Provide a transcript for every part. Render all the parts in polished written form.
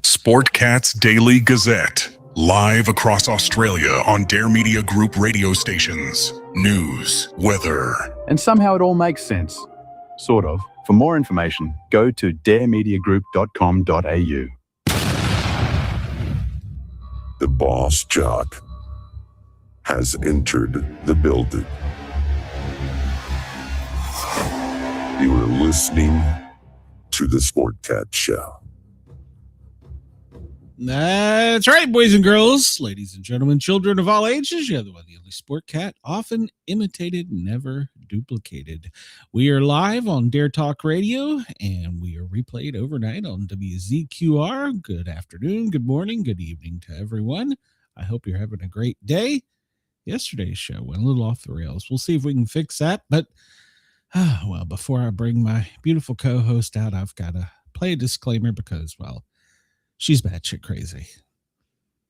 Sportcat's Daily Gazette. Live across Australia on Dare Media Group radio stations. News, weather. And somehow it all makes sense. Sort of. For more information, go to daremediagroup.com.au. The boss jock has entered the building. You are listening to the Sportcat Show. That's right, boys and girls, ladies and gentlemen, children of all ages. You're the one, the only Sportcat, often imitated, never duplicated. We are live on Dare Talk Radio, and we are replayed overnight on WZQR. Good afternoon, good morning, good evening to everyone. I hope you're having a great day. Yesterday's show went a little off the rails. We'll see if we can fix that. But, well, before I bring my beautiful co-host out, I've got to play a disclaimer because, well, she's batshit crazy.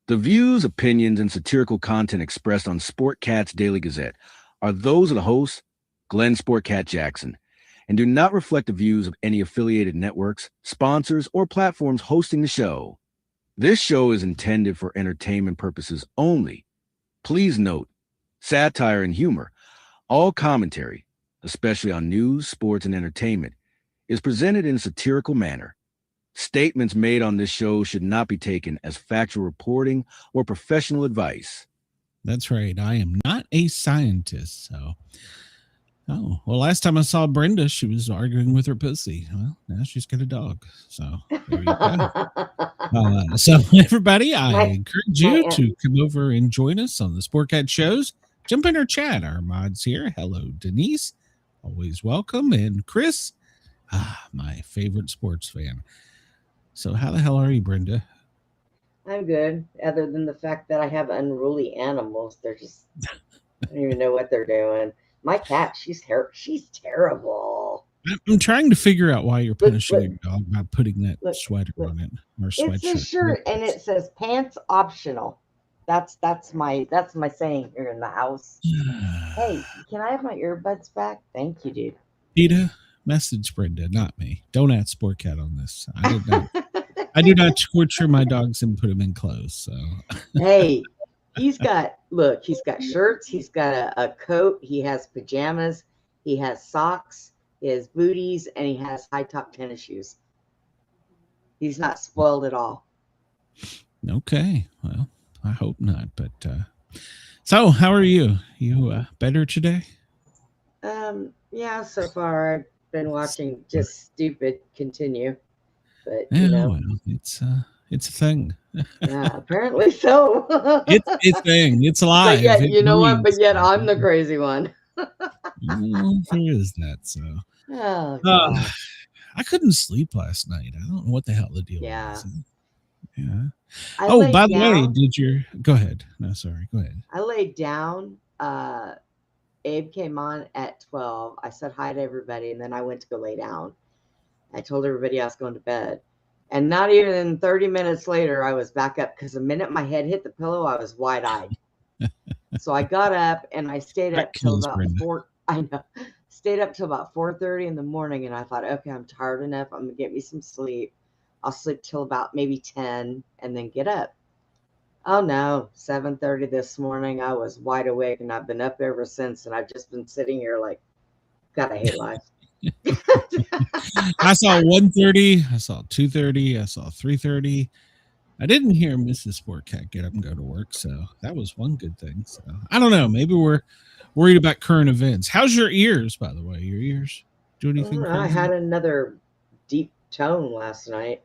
The views, opinions, and satirical content expressed on Sportcat's Daily Gazette are those of the host, Glenn Sportcat Jackson, and do not reflect the views of any affiliated networks, sponsors, or platforms hosting the show. This show is intended for entertainment purposes only. Please note, satire and humor, all commentary, especially on news, sports, and entertainment, is presented in a satirical manner. Statements made on this show should not be taken as factual reporting or professional advice. That's right. I am not a scientist. So, well, last time I saw Brenda, she was arguing with her pussy. Well, now she's got a dog. So, there you go. So everybody, I encourage you to come over and join us on the Sportcat shows. Jump in our chat. Our mods here. Hello, Denise. Always welcome. And Chris, my favorite sports fan. So how the hell are you, Brenda? I'm good, other than the fact that I have unruly animals. They're just, I don't even know what they're doing. My cat, she's terrible. I'm trying to figure out why you're punishing your dog by putting that sweater on it. Or sweatshirt. It's a shirt, and it says pants optional. That's my saying here in the house. Hey, can I have my earbuds back? Thank you, dude. Peter, message Brenda, not me. Don't add Sportcat on this. I do not torture my dogs and put them in clothes. So hey, he's got shirts, he's got a coat, he has pajamas, he has socks, he has booties, and he has high top tennis shoes. He's not spoiled at all. Okay, well, I hope not. But so how are you? You better today? Yeah, so far I've been watching just stupid continue, but well, it's a thing. Yeah, apparently so. it's a thing. It's alive. But yet, you know what? But yet I'm the crazy one. Well, there is that. So, I couldn't sleep last night. I don't know what the hell the deal was. Yeah. By the way, go ahead. No, sorry. Go ahead. I laid down. Abe came on at 12. I said hi to everybody, and then I went to go lay down. I told everybody I was going to bed. And not even 30 minutes later, I was back up because the minute my head hit the pillow, I was wide-eyed. So I got up, and I stayed up till about 4:30 in the morning, and I thought, okay, I'm tired enough. I'm going to get me some sleep. I'll sleep till about maybe 10 and then get up. Oh no, 7:30 this morning. I was wide awake, and I've been up ever since, and I've just been sitting here like, God, I hate life. I saw 1:30, I saw 2:30, I saw 3:30. I didn't hear Mrs. Sportcat get up and go to work, so that was one good thing. So I don't know, maybe we're worried about current events. How's your ears, by the way? Your ears do anything? I had another deep tone last night.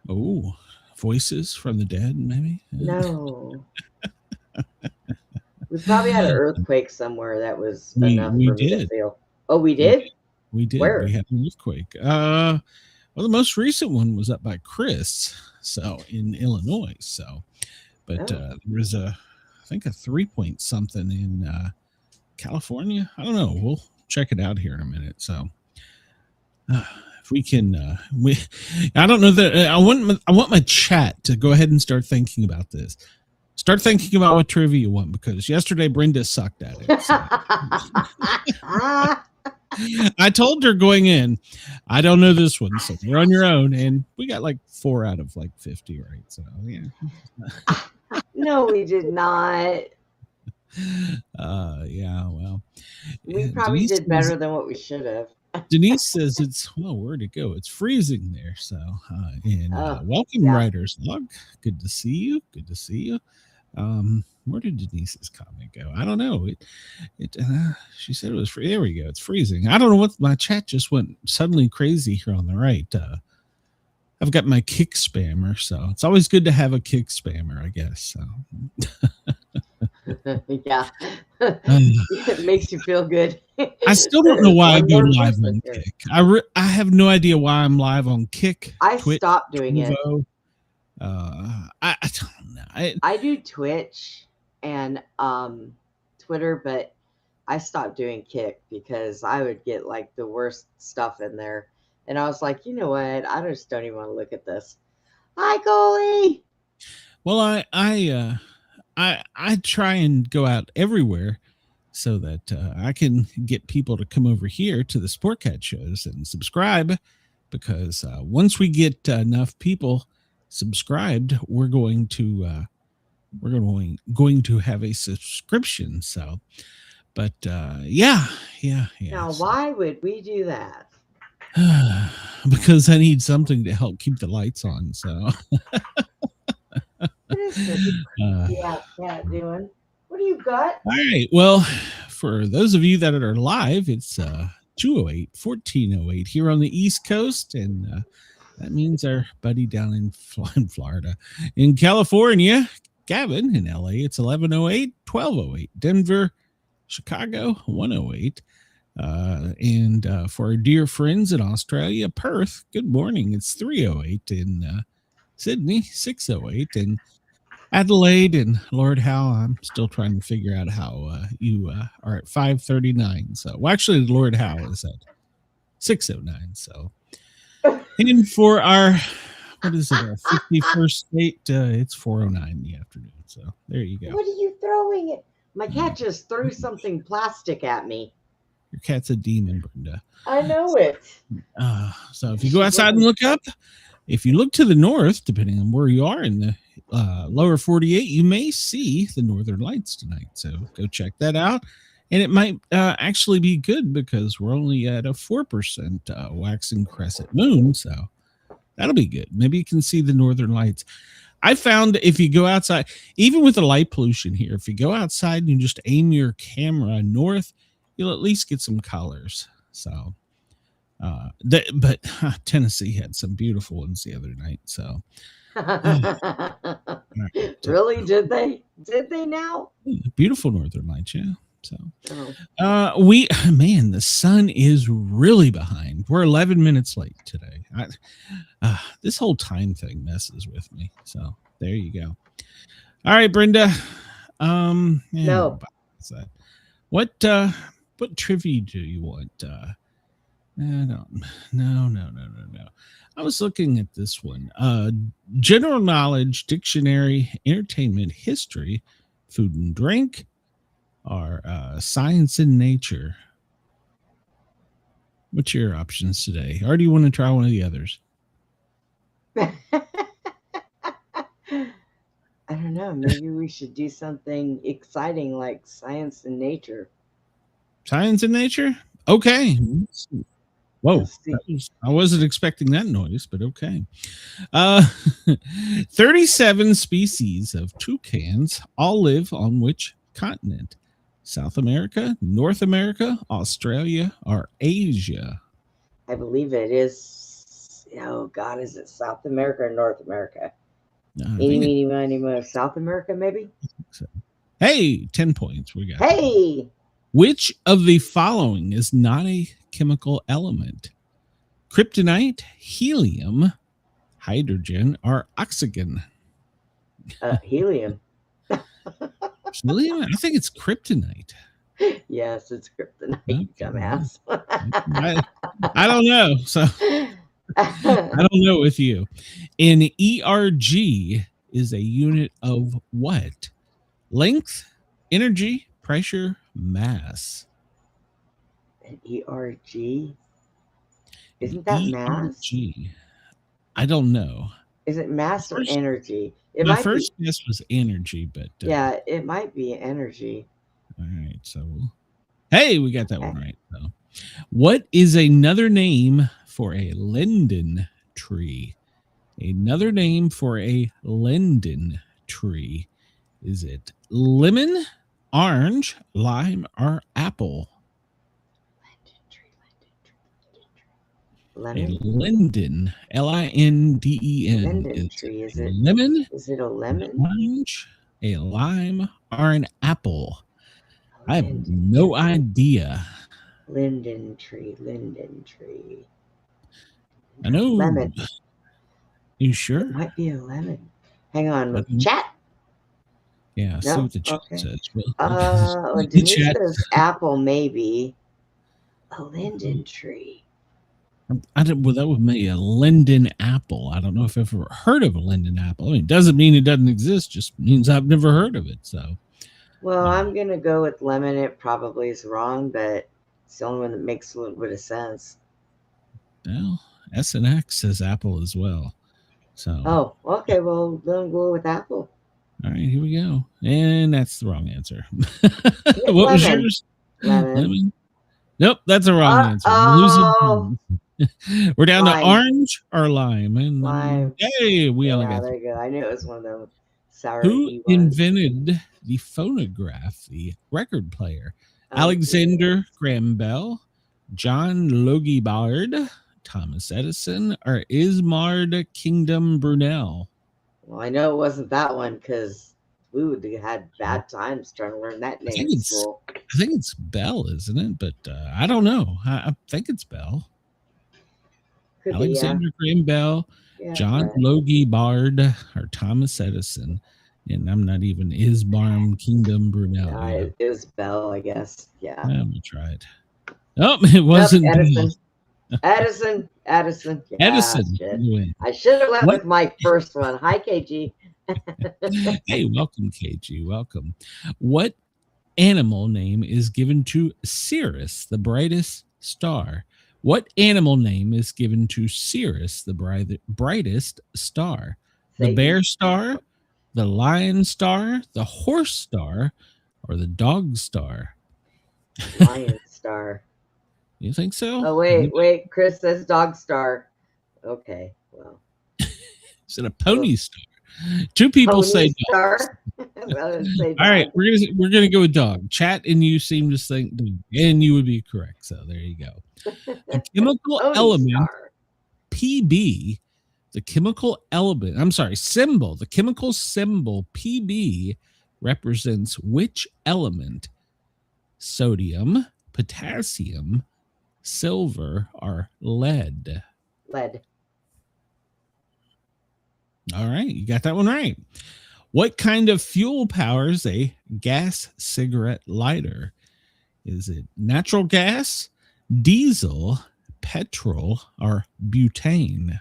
Oh, voices from the dead, maybe? No. We probably had an earthquake somewhere that was enough for me to feel. Oh, we did? We did. Where? We had an earthquake. Well, the most recent one was up by Chris, so in Illinois. So, but there was I think a 3-point something in California. I don't know. We'll check it out here in a minute. So, if we can, I don't know that I want my chat to go ahead and start thinking about this. Start thinking about what trivia you want, because yesterday Brenda sucked at it. So. I told her going in, I don't know this one, so you're on your own. And we got like 4 out of like 50, right? So, yeah. No, we did not. Yeah, well. We probably Denise did better than what we should have. Denise says it's, well, where'd it go? It's freezing there. So, welcome, yeah. Writer's Log. Good to see you. Good to see you. Where did Denise's comment go? I don't know. She said it was free. There we go. It's freezing. I don't know what, my chat just went suddenly crazy here on the right. I've got my kick spammer, so it's always good to have a kick spammer, I guess. So. Yeah. It makes you feel good. I still don't know why I go live on Kick. I have no idea why I'm live on Kick. I Twitch, stopped doing it. I don't know. I do Twitch and Twitter, but I stopped doing Kick because I would get like the worst stuff in there. And I was like, you know what? I just don't even want to look at this. Hi, goalie. Well, I try and go out everywhere so that I can get people to come over here to the Sportcat shows and subscribe, because once we get enough people subscribed, we're going to have a subscription. So, but yeah. Now, why would we do that? Because I need something to help keep the lights on. So. What is this cat doing? What do you got? All right. Well, for those of you that are live, it's 208-1408 here on the East Coast, and that means our buddy down in Florida. In California, Gavin in LA, it's 1108-1208. Denver, Chicago, 108. And for our dear friends in Australia, Perth, good morning. It's 308. In Sydney, 608. And Adelaide and Lord Howe, I'm still trying to figure out how you are at 539. So, well, actually, Lord Howe is at 609. So, and for our, what is it, our 51st state, it's 409 in the afternoon. So, there you go. What are you throwing it? My cat just threw something plastic at me. Your cat's a demon, Brenda. I know it. So, if you go outside and look up, if you look to the north, depending on where you are in the lower 48, you may see the northern lights tonight. So go check that out. And it might actually be good because we're only at a 4% waxing crescent moon. So that'll be good. Maybe you can see the northern lights. I found if you go outside, even with the light pollution here, if you go outside and you just aim your camera north, you'll at least get some colors. So but Tennessee had some beautiful ones the other night. So really, did they now? Beautiful northern lights, yeah. So the sun is really behind. We're 11 minutes late today. This whole time thing messes with me. So there you go. All right, Brenda. No. What trivia do you want? No. I was looking at this one. General knowledge, dictionary, entertainment, history, food and drink, or science and nature. What's your options today? Or do you want to try one of the others? I don't know. Maybe we should do something exciting like science and nature. Science and nature? Okay. Whoa, I wasn't expecting that noise, but okay. 37 species of toucans all live on which continent? South America, North America, Australia, or Asia? I believe it is. Oh, God, is it South America or North America? South America, maybe? So. Hey, 10 points. We got. Hey! Which of the following is not a chemical element? Kryptonite, helium, hydrogen, or oxygen? Helium. Helium? I think it's kryptonite. Yes, it's kryptonite, okay. Dumbass. I don't know. So I don't know with you. An ERG is a unit of what? Length, energy, pressure, mass. An ERG? Isn't that mass? ERG. I don't know. Is it mass or energy? It My might first be. guess was energy, but Yeah, it might be energy. all right. So, hey, we got that one right. So, what is another name for a linden tree? Another name for a linden tree. Is it lemon, orange, lime, or apple? Lemon? A linden, L-I-N-D-E-N. Linden tree. Is it lemon? Is it a lemon? Orange, a lime, or an apple? A I have linden no tree. idea. Linden tree. Linden tree. I know. Lemon. You It sure? might be a lemon. Hang on. Okay. Chat. Yeah, see No? what the chat Okay. says. Well, The Denise chat. says apple, maybe. A linden tree. Well, that would be a linden apple. I don't know if I've ever heard of a linden apple. I mean, it doesn't mean it doesn't exist, just means I've never heard of it. So, Well, I'm going to go with lemon. It probably is wrong, but it's the only one that makes a little bit of sense. well, SNX says apple as well. So, Oh, okay. Well, then go with apple. all right, here we go. And that's the wrong answer. What was lemon. yours? Lemon. Nope, that's a wrong answer. Oh. We're down Lime. to orange or lime. And Lime. hey, we only Yeah, got there you go. I knew it was one of them sour who ones. invented the phonograph, the record player? Alexander Graham Bell, John Logie Bard, Thomas Edison, or Ismard Kingdom Brunel? Well, I know it wasn't that one because we would have had bad times trying to learn that name in school. I think it's Bell, isn't it? But I don't know. I think it's Bell. Could Alexander Graham Bell, be, yeah. John Logie Bard, or Thomas Edison. And I'm not even Isbarm Kingdom Brunel. Yeah, it was Bell, I guess. Yeah. I'm going to try it. Oh, it wasn't Edison. Bell. Edison. Yeah, Edison. shit. I should have went with my first one. Hi, KG. Hey, welcome, KG. Welcome. What animal name is given to Sirius, the brightest star? What animal name is given to Sirius, the brightest star? The bear star, the lion star, the horse star, or the dog star? Lion star. You think so? Oh, wait. Chris says dog star. Okay, well. Is it a pony star? Two people pony say star. All right, we're gonna go with dog. Chat and you seem to think dog, and you would be correct. So there you go. The chemical element star. PB, the chemical element. I'm sorry, symbol. The chemical symbol PB represents which element? Sodium, potassium, silver, or lead? Lead. All right, you got that one right. What kind of fuel powers a gas cigarette lighter? Is it natural gas, diesel, petrol, or butane?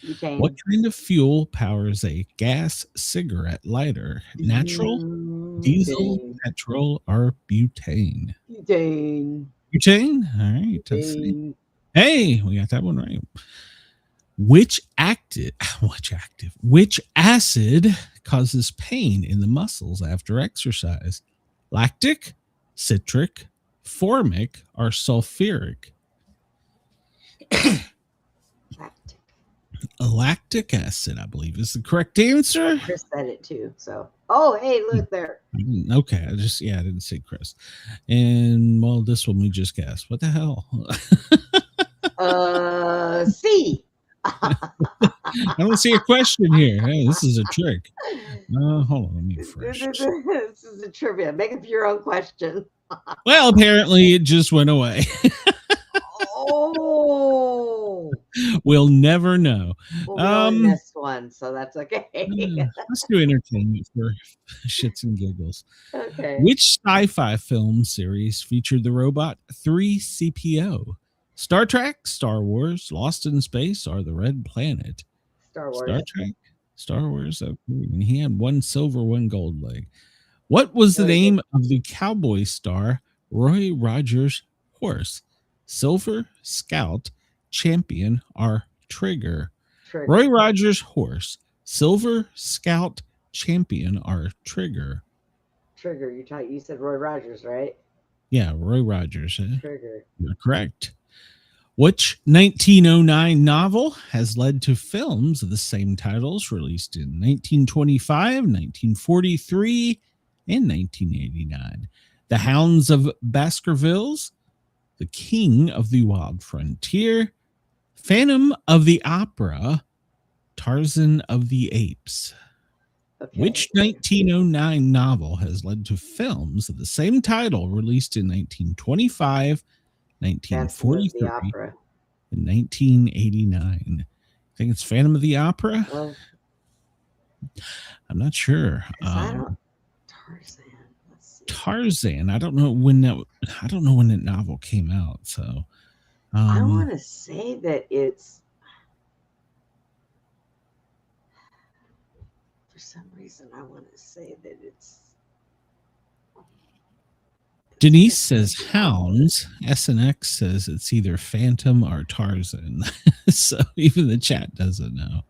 Butane. What kind of fuel powers a gas cigarette lighter? Natural, diesel, petrol, or butane? Butane. Butane? All right. Let's see. Hey, we got that one right. Which acid causes pain in the muscles after exercise? Lactic, citric, formic, or sulfuric? Lactic. Lactic acid, I believe, is the correct answer. Chris said it too. So, oh, hey, look there. Okay, I didn't see Chris. And well, this one we just guessed. What the hell? C. I don't see a question here. Hey, this is a trick. Hold on, let me refresh. This is a trivia. Make up your own question. Well, apparently it just went away. Oh. We'll never know. Well, we only missed one, so that's okay. Let's do entertainment for shits and giggles. Okay. Which sci-fi film series featured the robot 3CPO? Star Trek, Star Wars, Lost in Space, or The Red Planet? Star Wars. Star Trek, Star Wars. Okay. And he had one silver, one gold leg. What was the name of the cowboy star Roy Rogers' horse? Silver Scout Champion are Trigger. Trigger. Roy Rogers' horse, Silver Scout Champion are Trigger. Trigger. You said Roy Rogers, right? Yeah, Roy Rogers. Trigger. You're correct. Which 1909 novel has led to films of the same titles released in 1925, 1943, and 1989? The Hounds of Baskervilles, The King of the Wild Frontier, Phantom of the Opera, Tarzan of the Apes. Okay. Which 1909 novel has led to films of the same title released in 1925, 1943, and 1989? I think it's Phantom of the Opera. Well, I'm not sure. Tarzan. Let's see. Tarzan. I don't know when that novel came out. So I want to say that it's. For some reason, I want to say that it's. Denise says Hounds. SNX says it's either Phantom or Tarzan. So even the chat doesn't know.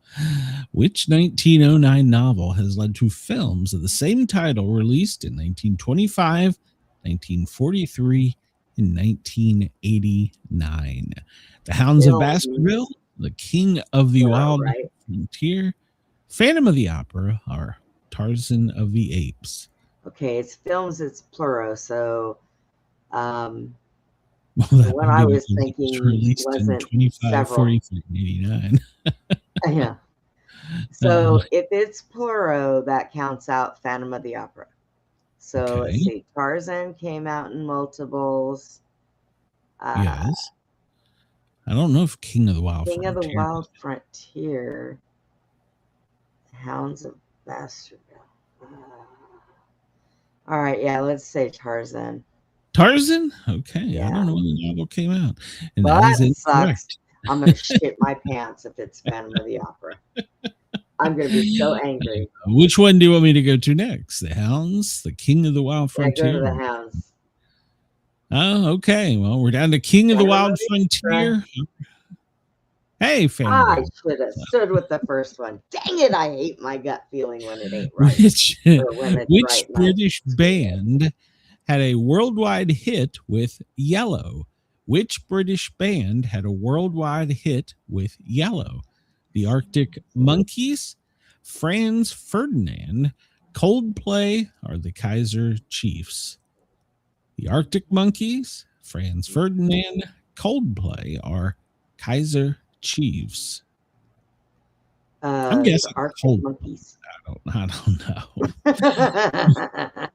Which 1909 novel has led to films of the same title released in 1925, 1943, and 1989? The Hounds of Baskerville, The King of the Wild Frontier, Phantom of the Opera, or Tarzan of the Apes. Okay, it's films, it's plural, so Well, the one I was thinking released wasn't in 25, several. 43, 89. Yeah. So if it's plural, that counts out Phantom of the Opera. So let's see. Tarzan came out in multiples. Yes. I don't know if King of the Wild King Frontier. of the Wild Frontier. Hounds of Baskerville. All right, yeah, let's say Tarzan. Tarzan? Okay, Yeah. I don't know when the novel came out. And Well, that that is sucks. incorrect. I'm going to shit my pants if it's Phantom of the Opera. I'm going to be so angry. Which one do you want me to go to next? The Hounds, The King of the Wild Yeah, Frontier? go to the Hounds. Oh, okay. Well, we're down to King of the Wild Frontier. Hey, family. I should have stood with the first one. Dang it, I hate my gut feeling when it ain't right. Which right, British band had a worldwide hit with Yellow? Which British band had a worldwide hit with Yellow? The Arctic Monkeys, Franz Ferdinand, Coldplay, or the Kaiser Chiefs? The Arctic Monkeys, Franz Ferdinand, Coldplay, or Kaiser Chiefs? I'm guessing Arctic Monkeys. I don't know. The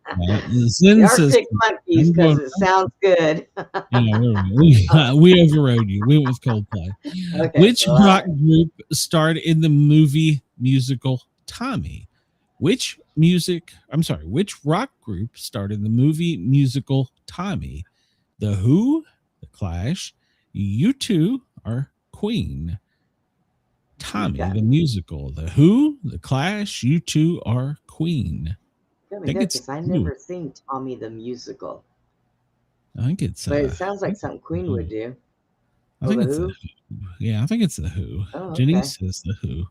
Arctic Monkeys, because it sounds good. Yeah, we overrode you. We went with Coldplay. Okay, Which rock group starred in the movie musical Tommy? Which rock group starred in the movie musical Tommy? The Who, The Clash, U2, or Queen? Tommy, the musical. The Who, The Clash, U2, or Queen? I never seen Tommy the musical. I think it's. But it sounds like something Queen would do. I think it's the Who. Yeah, I think it's the Who. Oh, okay. Jenny says the Who.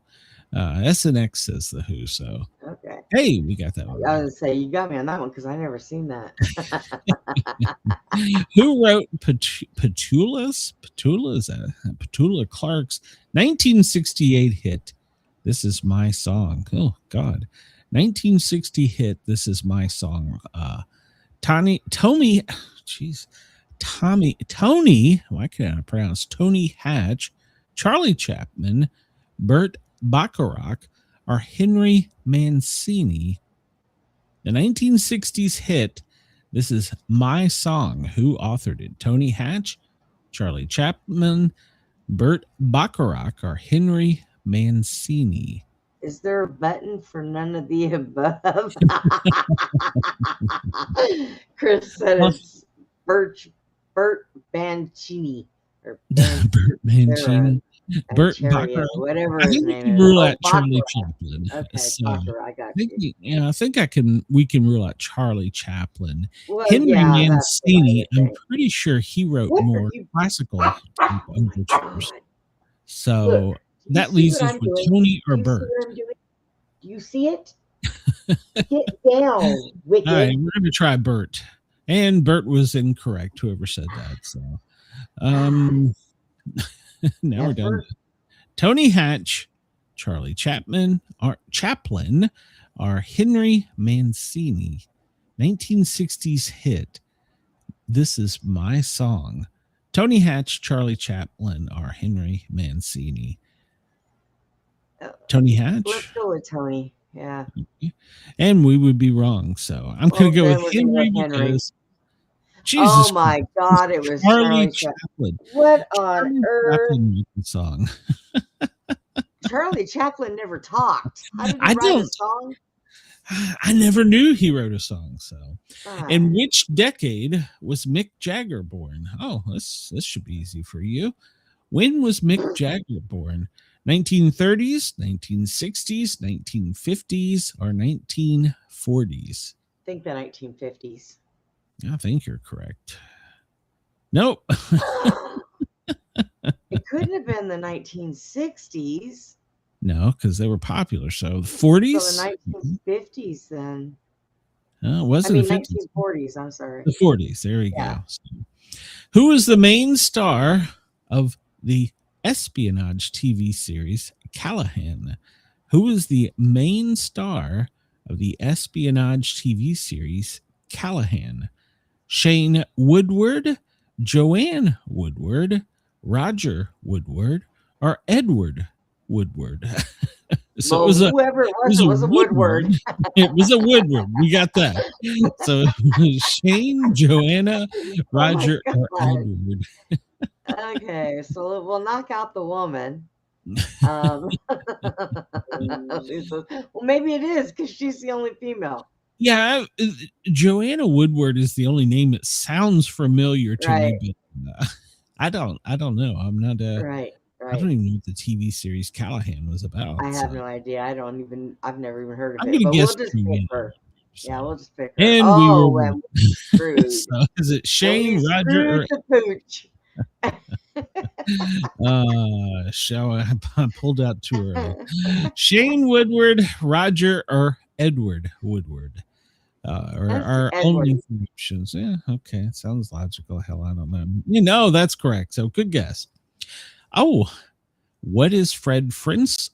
SNX says the Who. So okay. Hey, we got that one. I was gonna say you got me on that one because I never seen that. Who wrote Petula Clark's 1968 hit "This Is My Song"? Oh God, 1960 hit "This Is My Song." Tony. Why can't I pronounce Tony Hatch, Charlie Chaplin, Burt Bacharach, or Henry Mancini? The 1960s hit "This Is My Song." Who authored it? Tony Hatch, Charlie Chaplin, Burt Bacharach, or Henry Mancini? Is there a button for none of the above? Chris said it's Burt Mancini. Or Burt Mancini. Burt Chariot, Bacharach. whatever I his think we name can is. rule Oh, out Charlie Baccarat. Chaplin. Okay, So, Baccarat, I got you. I think we can rule out Charlie Chaplin. Well, Henry yeah, that's what I Mancini, would I'm think. pretty sure he wrote What are more you? classical Oh my overtures. God. So Look, do you that see leaves what us I'm with doing? Tony Do or you see Bert. what I'm doing? Do you see it? Get down, wicked. All right, we're going to try Bert. And Bert was incorrect, whoever said that. So now we're down Effort. to Tony Hatch, Charlie Chaplin, or Henry Mancini. 1960s hit. This Is My Song. Tony Hatch, Charlie Chaplin, or Henry Mancini. Tony Hatch. Let's go with Tony. Yeah. And we would be wrong. So I'm going to go then with we're gonna Henry go Henry. because Jesus Oh my Christ, God! It was Charlie Charlie Chaplin. Chaplin. What on earth? Chaplin song. Charlie Chaplin never talked. How did he I write a don't- song? I never knew he wrote a song. So, God. in which decade was Mick Jagger born? Oh, this should be easy for you. When was Mick Jagger born? 1930s, 1960s, 1950s, or 1940s? I think the 1950s. I think you're correct. Nope. It couldn't have been the 1960s. No, because they were popular. So the 40s? So the 1950s then. It wasn't the 50s. 1940s. I'm sorry. The 40s. There we Yeah. go. So, who is the main star of the espionage TV series Callahan? Who is the main star of the espionage TV series Callahan? Shane Woodward, Joanne Woodward, Roger Woodward, or Edward Woodward? So Well, whoever it was a Woodward. It was a Woodward. We got that. So Shane, Joanna, Roger, or God. Edward. Okay, so we'll knock out the woman. Well, maybe it is because she's the only female. Yeah, Joanna Woodward is the only name that sounds familiar to Right. me. But, I don't know. I'm not. Right. I don't even know what the TV series Callahan was about. I have so. no idea. I've never even heard of I'm it. gonna But guess we'll just pick Joanna. her. So. Yeah, we'll just pick her. And oh, we were and we screwed. So is it Shane, We Roger, or screwed the pooch. I pulled out too early. Shane Woodward, Roger, or Edward Woodward? Or That's our Edward. only options. Yeah, okay. Sounds logical. Hell, I don't know. That's correct. So good guess. Oh, what is Fred Flintstone's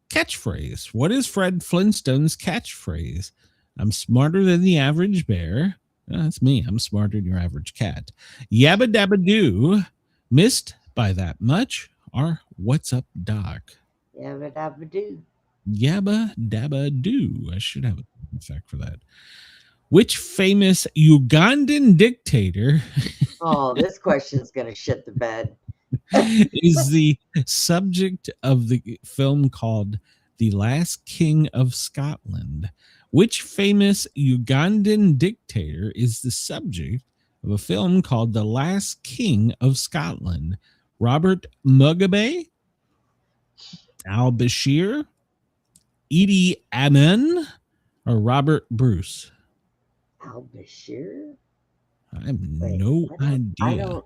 catchphrase? What is Fred Flintstone's catchphrase? I'm smarter than the average bear. That's me. I'm smarter than your average cat. Yabba dabba doo. Missed by that much. Or what's up, Doc? Yabba dabba doo. Yabba dabba doo. I should have a effect for that. Which famous Ugandan dictator Oh, this question's gonna shit the bed. is the subject of the film called The Last King of Scotland? Which famous Ugandan dictator is the subject of a film called The Last King of Scotland? Robert Mugabe, al-Bashir, Idi Amin, or Robert Bruce? Al-Bashir? I have no idea.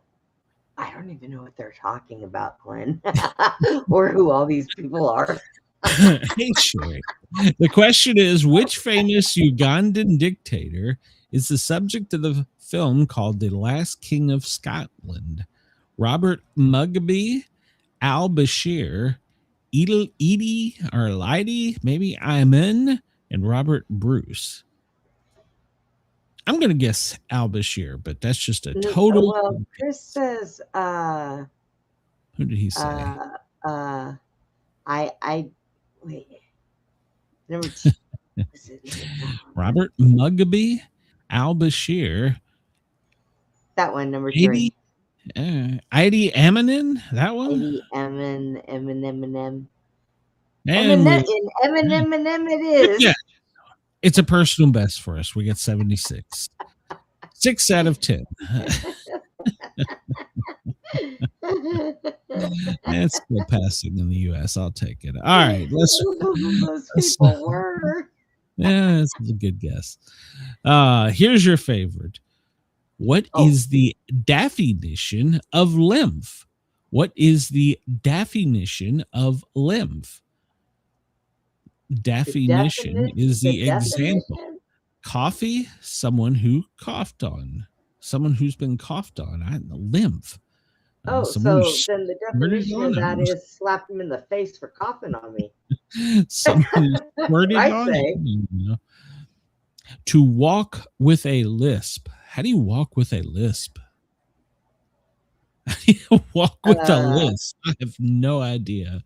I don't even know what they're talking about, Glenn, or who all these people are. Hey, Sherry. The question is, which famous Ugandan dictator is the subject of the film called The Last King of Scotland? Robert Mugabe, al-Bashir, Idi or Lydie, maybe Amin, and Robert Bruce. I'm going to guess al-Bashir, but that's just a total. Well, Chris says, who did he say? Wait. Number two. Robert Mugabe, al-Bashir. That one, number three. Idi Amin, that one? Idi Amin, Eminem. And Eminem it is. Yeah. It's a personal best for us. We got 76. 6 out of 10. It's still passing in the U.S. I'll take it. All right, Those people were. Yeah, that's a good guess. Here's your favorite. What Oh. is the definition of lymph? What is the definition of lymph? Definition is the example. definition? Coffee, someone who coughed on. Someone who's been coughed on. Lymph. Oh, someone who so then the squirted definition on of that him. is slap him in the face for coughing on me. Someone who squirted I on say. him, you know. To walk with a lisp. How do you walk with a lisp? How do you walk with a lisp? I have no idea.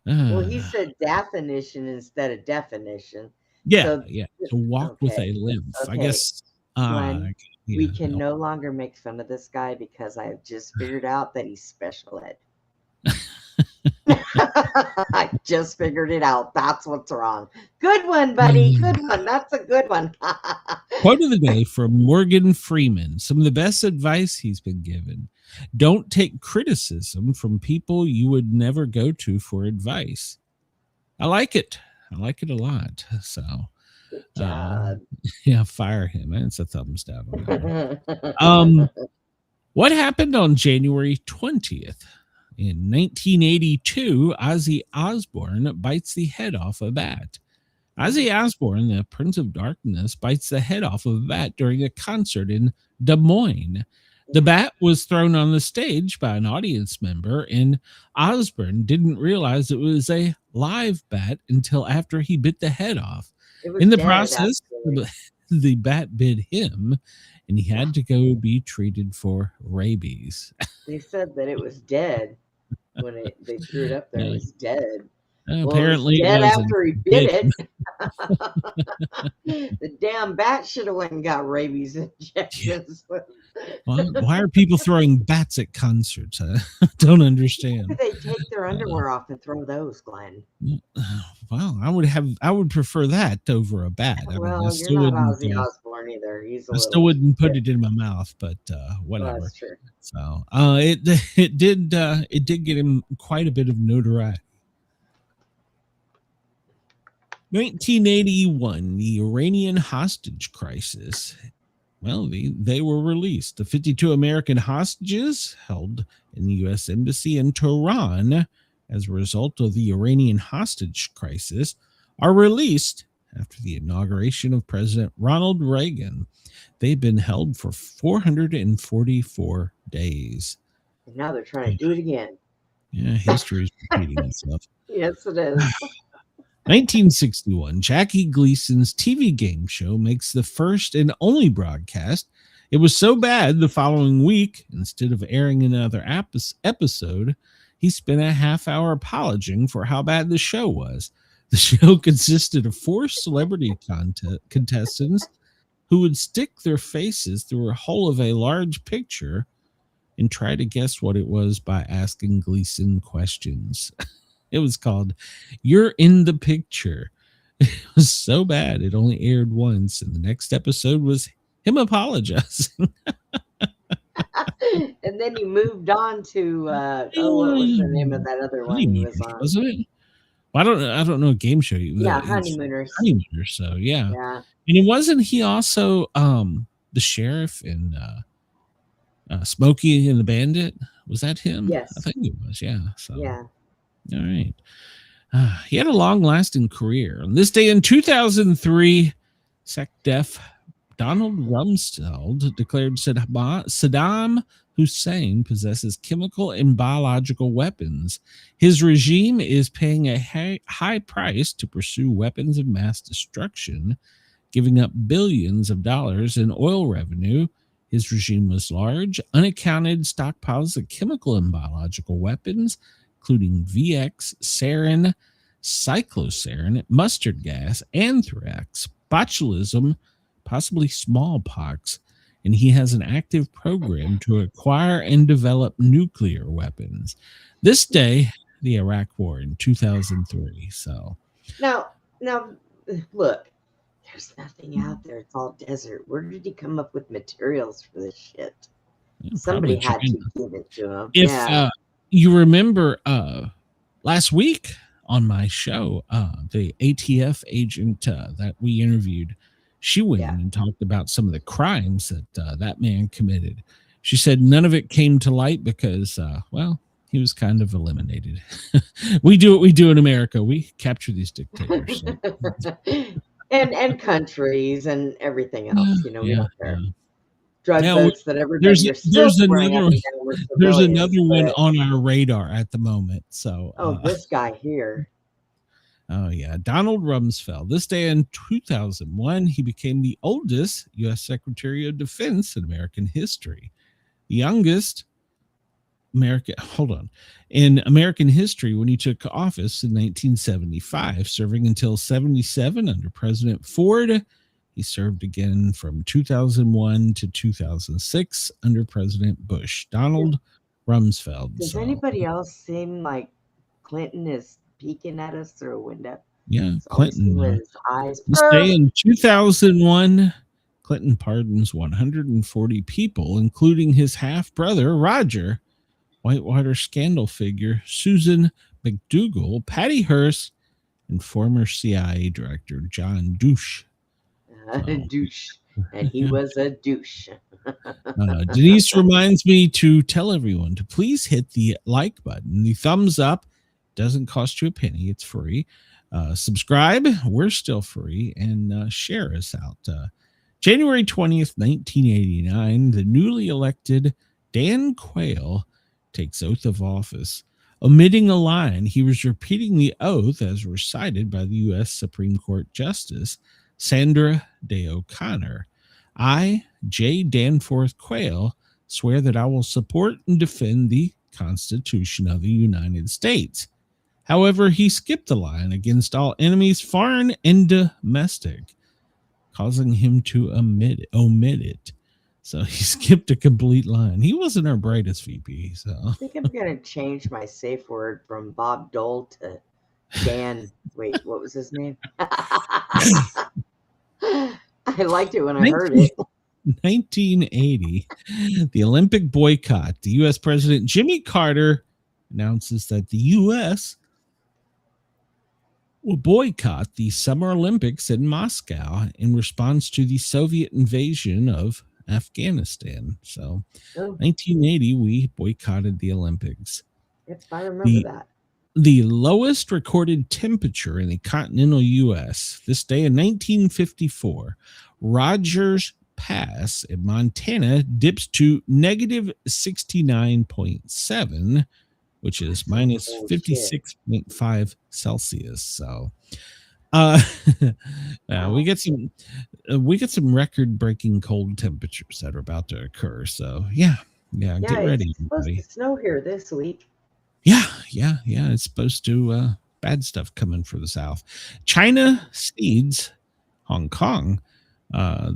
Well, he said definition instead of definition. Yeah, So- yeah. To walk with okay, a lymph. I okay. guess. Glenn, Yeah, we can no longer make fun of this guy because I have just figured out that he's special ed. I just figured it out. That's what's wrong. Good one, buddy. Good one. That's a good one. Quote of the day from Morgan Freeman. Some of the best advice he's been given. Don't take criticism from people you would never go to for advice. I like it. I like it a lot. So, Good job. yeah, fire him. It's a thumbs down on that. What happened on January 20th? In 1982, Ozzy Osbourne bites the head off a bat. Ozzy Osbourne, the Prince of Darkness, bites the head off of a bat during a concert in Des Moines. The bat was thrown on the stage by an audience member, and Osbourne didn't realize it was a live bat until after he bit the head off. It was In the dead, process, actually. the bat bit him, and he had to go be treated for rabies. They said that it was dead when they threw it up there. It was dead. Apparently, well, it was dead wasn't. after he bit it. The damn bat should have went and got rabies injections. Why are people throwing bats at concerts? I don't understand. They take their underwear off and throw those, Glenn. Well, I would prefer that over a bat. I Well, mean, I you're still not wouldn't. Ozzy Osbourne either. I still wouldn't put it in my mouth, but whatever. Well, that's true. So it did get him quite a bit of notoriety. 1981, the Iranian hostage crisis. Well, they were released. The 52 American hostages held in the U.S. Embassy in Tehran as a result of the Iranian hostage crisis are released after the inauguration of President Ronald Reagan. They've been held for 444 days. And now they're trying to do it again. Yeah, history is repeating itself. Yes, it is. 1961, Jackie Gleason's TV game show makes the first and only broadcast. It was so bad the following week, instead of airing another episode, he spent a half-hour apologizing for how bad the show was. The show consisted of 4 celebrity contestants who would stick their faces through a hole of a large picture and try to guess what it was by asking Gleason questions. It was called You're in the Picture. It was so bad it only aired once, and the next episode was him apologizing. And then he moved on to what was the name of that other one he was on? Wasn't it? Well, I don't know a game show. Yeah, Honeymooners. Honeymooners, so yeah. Yeah. And it wasn't he also the sheriff in Smokey and the Bandit? Was that him? Yes. I think it was, yeah. So Yeah. all right. He had a long-lasting career. On this day in 2003, SecDef Donald Rumsfeld declared Saddam Hussein possesses chemical and biological weapons. His regime is paying a high price to pursue weapons of mass destruction, giving up billions of dollars in oil revenue. His regime was large, unaccounted stockpiles of chemical and biological weapons, including VX, sarin, cyclosarin, mustard gas, anthrax, botulism, possibly smallpox, and he has an active program to acquire and develop nuclear weapons. This day, the Iraq War in 2003. So Now, look, there's nothing out there. It's all desert. Where did he come up with materials for this shit? Yeah, Somebody probably had China. to give it to him. If Yeah. you remember last week on my show, the ATF agent that we interviewed, she went in and talked about some of the crimes that that man committed. She said none of it came to light because, well, he was kind of eliminated. We do what we do in America. We capture these dictators. So. and countries and everything else. You know, we don't care. Drug Now, boats that everybody are still swearing up and down were there's civilians. another one on our radar at the moment. So, this guy here. Oh, yeah. Donald Rumsfeld. This day in 2001, he became the oldest U.S. Secretary of Defense in American history. The youngest in American history when he took office in 1975, serving until 77 under President Ford. He served again from 2001 to 2006 under President Bush. Donald Rumsfeld. Does anybody else seem like Clinton is peeking at us through a window? Yeah, Clinton. His eyes. This day in 2001, Clinton pardons 140 people, including his half-brother, Roger, Whitewater scandal figure, Susan McDougal, Patty Hearst, and former CIA Director John Douche. Douche. And he was a douche. Denise reminds me to tell everyone to please hit the like button. The thumbs up doesn't cost you a penny. It's free. Subscribe. We're still free. And share us out. January 20th, 1989, the newly elected Dan Quayle takes oath of office. Omitting a line, he was repeating the oath as recited by the U.S. Supreme Court Justice Sandra Day O'Connor. I, J. Danforth Quayle, swear that I will support and defend the Constitution of the United States. However, he skipped the line against all enemies, foreign and domestic, causing him to omit it. So he skipped a complete line. He wasn't our brightest VP. So I think I'm going to change my safe word from Bob Dole to Dan. Wait, what was his name? I liked it when I heard it. 1980, the Olympic boycott. The U.S. President Jimmy Carter announces that the U.S. will boycott the Summer Olympics in Moscow in response to the Soviet invasion of Afghanistan. So, 1980, we boycotted the Olympics. Yep, I remember that. The lowest recorded temperature in the continental U.S. this day in 1954, Rogers Pass in Montana dips to negative 69.7, which is minus 56.5 Celsius. So, we get some record-breaking cold temperatures that are about to occur. So, get ready. It's supposed to snow here this week. Yeah. It's supposed to bad stuff coming for the South. China cedes Hong Kong.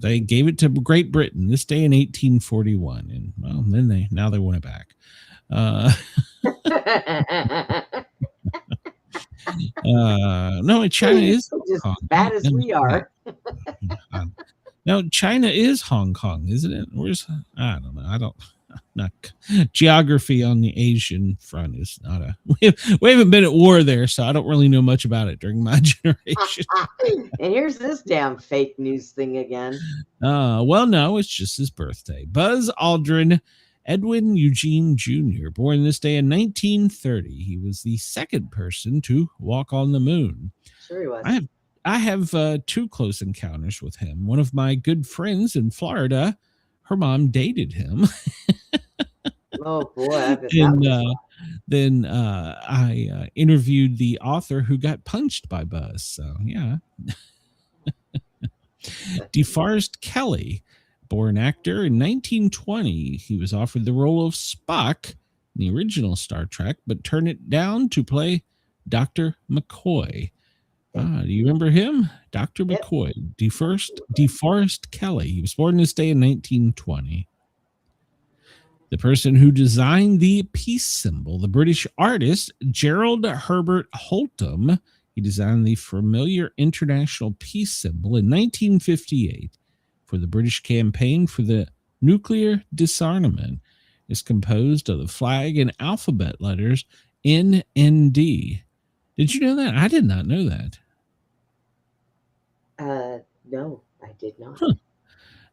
They gave it to Great Britain this day in 1841, and well, then they want it back. No, China is just as bad as we are. No, China is Hong Kong, isn't it? I don't know. Not geography on the Asian front is not we haven't been at war there, so I don't really know much about it during my generation. And here's this damn fake news thing again. Well, no, it's just his birthday. Buzz Aldrin Edwin Eugene Jr., born this day in 1930. He was the second person to walk on the moon. Sure he was. I have two close encounters with him. One of my good friends in Florida, her mom dated him. Oh boy! Then I interviewed the author who got punched by Buzz. So yeah. DeForest Kelley, born actor in 1920, he was offered the role of Spock in the original Star Trek, but turned it down to play Dr. McCoy. Do you remember him? Dr. McCoy, DeForest Kelley. He was born this day in 1920. The person who designed the peace symbol, the British artist Gerald Herbert Holtham. He designed the familiar international peace symbol in 1958 for the British campaign for the nuclear disarmament. is composed of the flag and alphabet letters N and D. Did you know that? I did not know that. No, I did not. Huh.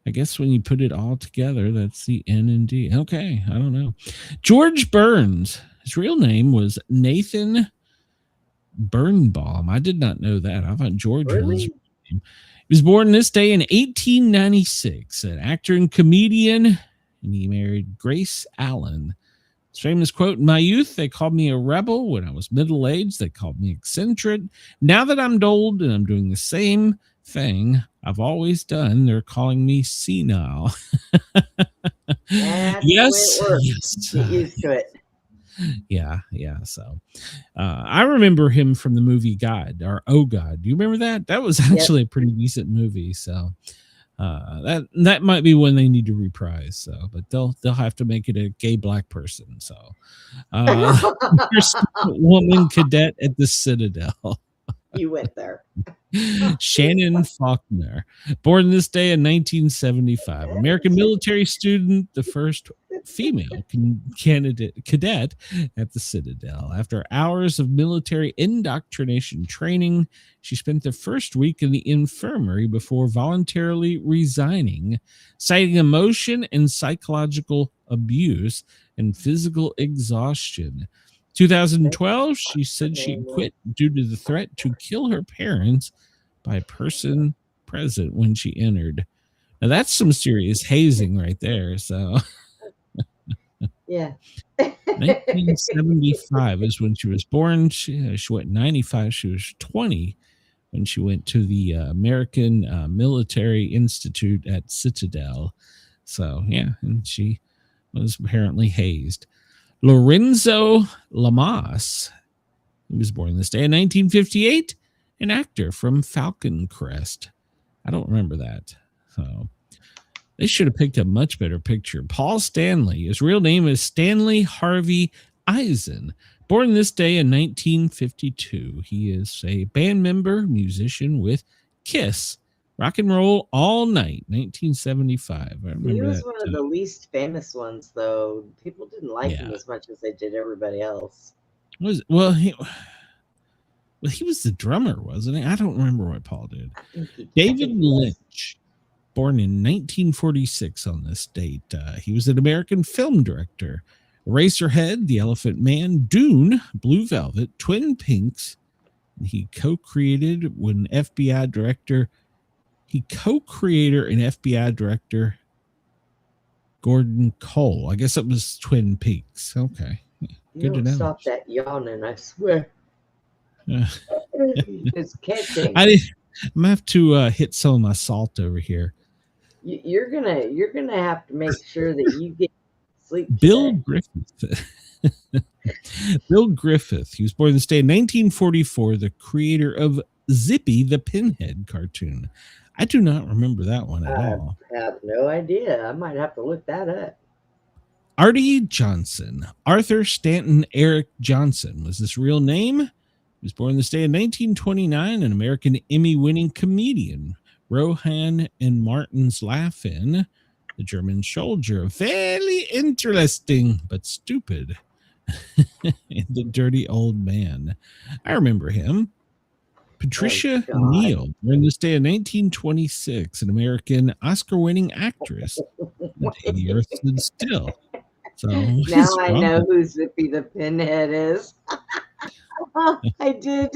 I guess when you put it all together, that's the N and D. Okay, I don't know. George Burns. His real name was Nathan Birnbaum. I did not know that. I thought George was his real name. He was born this day in 1896, an actor and comedian, and he married Grace Allen. His famous quote, "In my youth, they called me a rebel. When I was middle-aged, they called me eccentric. Now that I'm old and I'm doing the same thing I've always done, they're calling me senile." Yes. Get used to it. Yeah. So I remember him from the movie God, or Oh God. Do you remember that? That was actually a pretty decent movie. So that might be one they need to reprise. So, but they'll have to make it a gay black person. So first woman cadet at the Citadel. You went there. Shannon Faulkner, born this day in 1975, American military student, the first female cadet at the Citadel. After hours of military indoctrination training, she spent the first week in the infirmary before voluntarily resigning, citing emotion and psychological abuse and physical exhaustion. 2012, she said she quit due to the threat to kill her parents by a person present when she entered. Now that's some serious hazing right there. So yeah. 1975 is when she was born. She went 95. She was 20 when she went to the American Military Institute at Citadel. So yeah, and she was apparently hazed. Lorenzo Lamas, he was born this day in 1958, an actor from Falcon Crest. I don't remember that. So they should have picked a much better picture. Paul Stanley, his real name is Stanley Harvey Eisen, born this day in 1952. He is a band member, musician with Kiss. Rock and Roll All Night, 1975. I remember he was that, one of the least famous ones, though. People didn't like him as much as they did everybody else. He was the drummer, wasn't he? I don't remember what Paul did. David Lynch, born in 1946 on this date. He was an American film director. Eraserhead, The Elephant Man, Dune, Blue Velvet, Twin Peaks. And he co-creator and FBI director Gordon Cole. I guess it was Twin Peaks. Okay. Good to know. Stop that yawning, I swear. It's catching. I'm gonna have to hit some of my salt over here. You're gonna have to make sure that you get sleep. Bill Griffith. Bill Griffith. He was born this day in 1944, the creator of Zippy the Pinhead cartoon. I do not remember that one at all. I have no idea. I might have to look that up. Artie Johnson. Arthur Stanton Eric Johnson was his real name. He was born this day in 1929, an American Emmy-winning comedian. Rohan and Martin's Laugh-In, the German soldier, very interesting but stupid, and the Dirty Old Man. I remember him. Patricia Neal, born this day in 1926, an American Oscar-winning actress. The Earth Stood Still. So now I know who Zippy the Pinhead is. I did.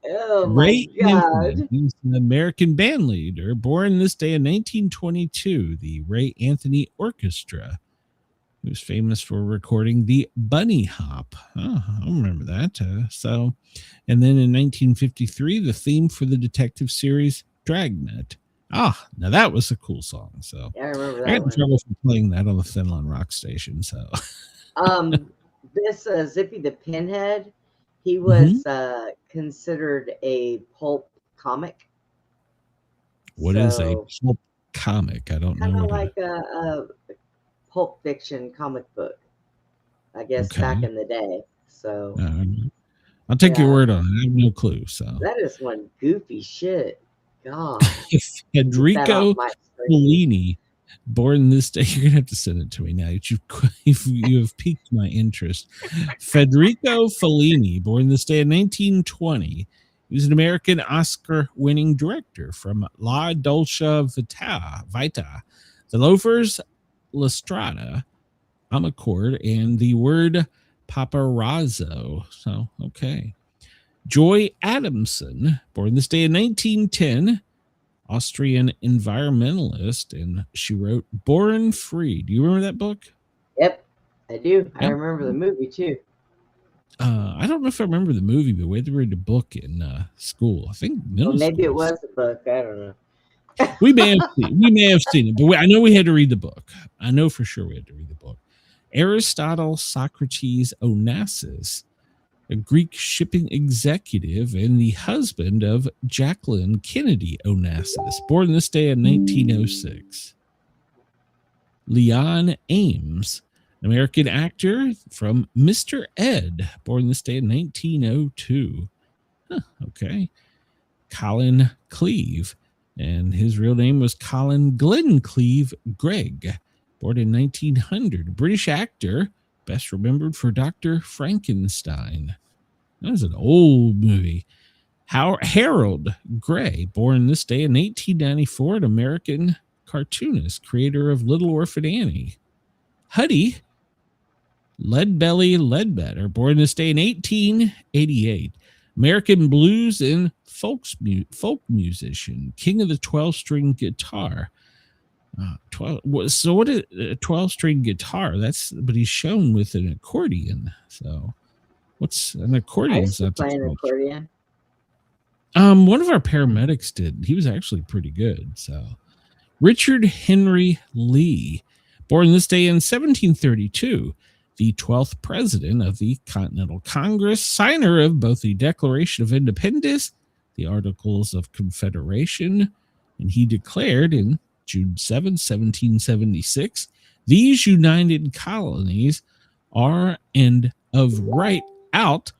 Oh my Ray God. Anthony, he's an American band leader, born this day in 1922, the Ray Anthony Orchestra. He was famous for recording the Bunny Hop. Oh, I remember that. And then in 1953, the theme for the detective series Dragnet. Ah, now that was a cool song. So yeah, I remember that. I had trouble playing that on the Thin Line Rock station. So, this Zippy the Pinhead, he was considered a pulp comic. What is a pulp comic? I don't know. Kind of like a Pulp Fiction comic book, I guess, back in the day. So I'll take your word on it. I have no clue. So that is one goofy shit. God. Enrico Bellini. Born this day, you're gonna have to send it to me now. You have piqued my interest. Federico Fellini, born this day in 1920. He was an American Oscar-winning director from La Dolce Vita, The Loafers, La Strada, Amarcord, and The Word Paparazzo. So, okay. Joy Adamson, born this day in 1910, Austrian environmentalist, and she wrote Born Free. Do you remember that book? Yep, I do. Yep. I remember the movie too. I don't know if I remember the movie, but we had to read the book in school. I think middle Maybe school. it was a book. I don't know. We may have seen it, but I know we had to read the book. I know for sure we had to read the book. Aristotle Socrates Onassis, a Greek shipping executive and the husband of Jacqueline Kennedy Onassis, born this day in 1906. Leon Ames, an American actor from Mr. Ed, born this day in 1902. Okay. Colin Cleave, and his real name was Colin Glenn Cleave Gregg, born in 1900. British actor, best remembered for Dr. Frankenstein. That was an old movie. Harold Gray, born this day in 1894, an American cartoonist, creator of Little Orphan Annie. Huddy Leadbelly Ledbetter, born this day in 1888, American blues and folk musician, king of the 12-string guitar. So what is a 12-string guitar? But he's shown with an accordion. So what's an accordion? I used to play an accordion. One of our paramedics did. He was actually pretty good. So Richard Henry Lee, born this day in 1732, the 12th president of the Continental Congress, signer of both the Declaration of Independence, the Articles of Confederation, and he declared in June 7, 1776, these united colonies are and of right ought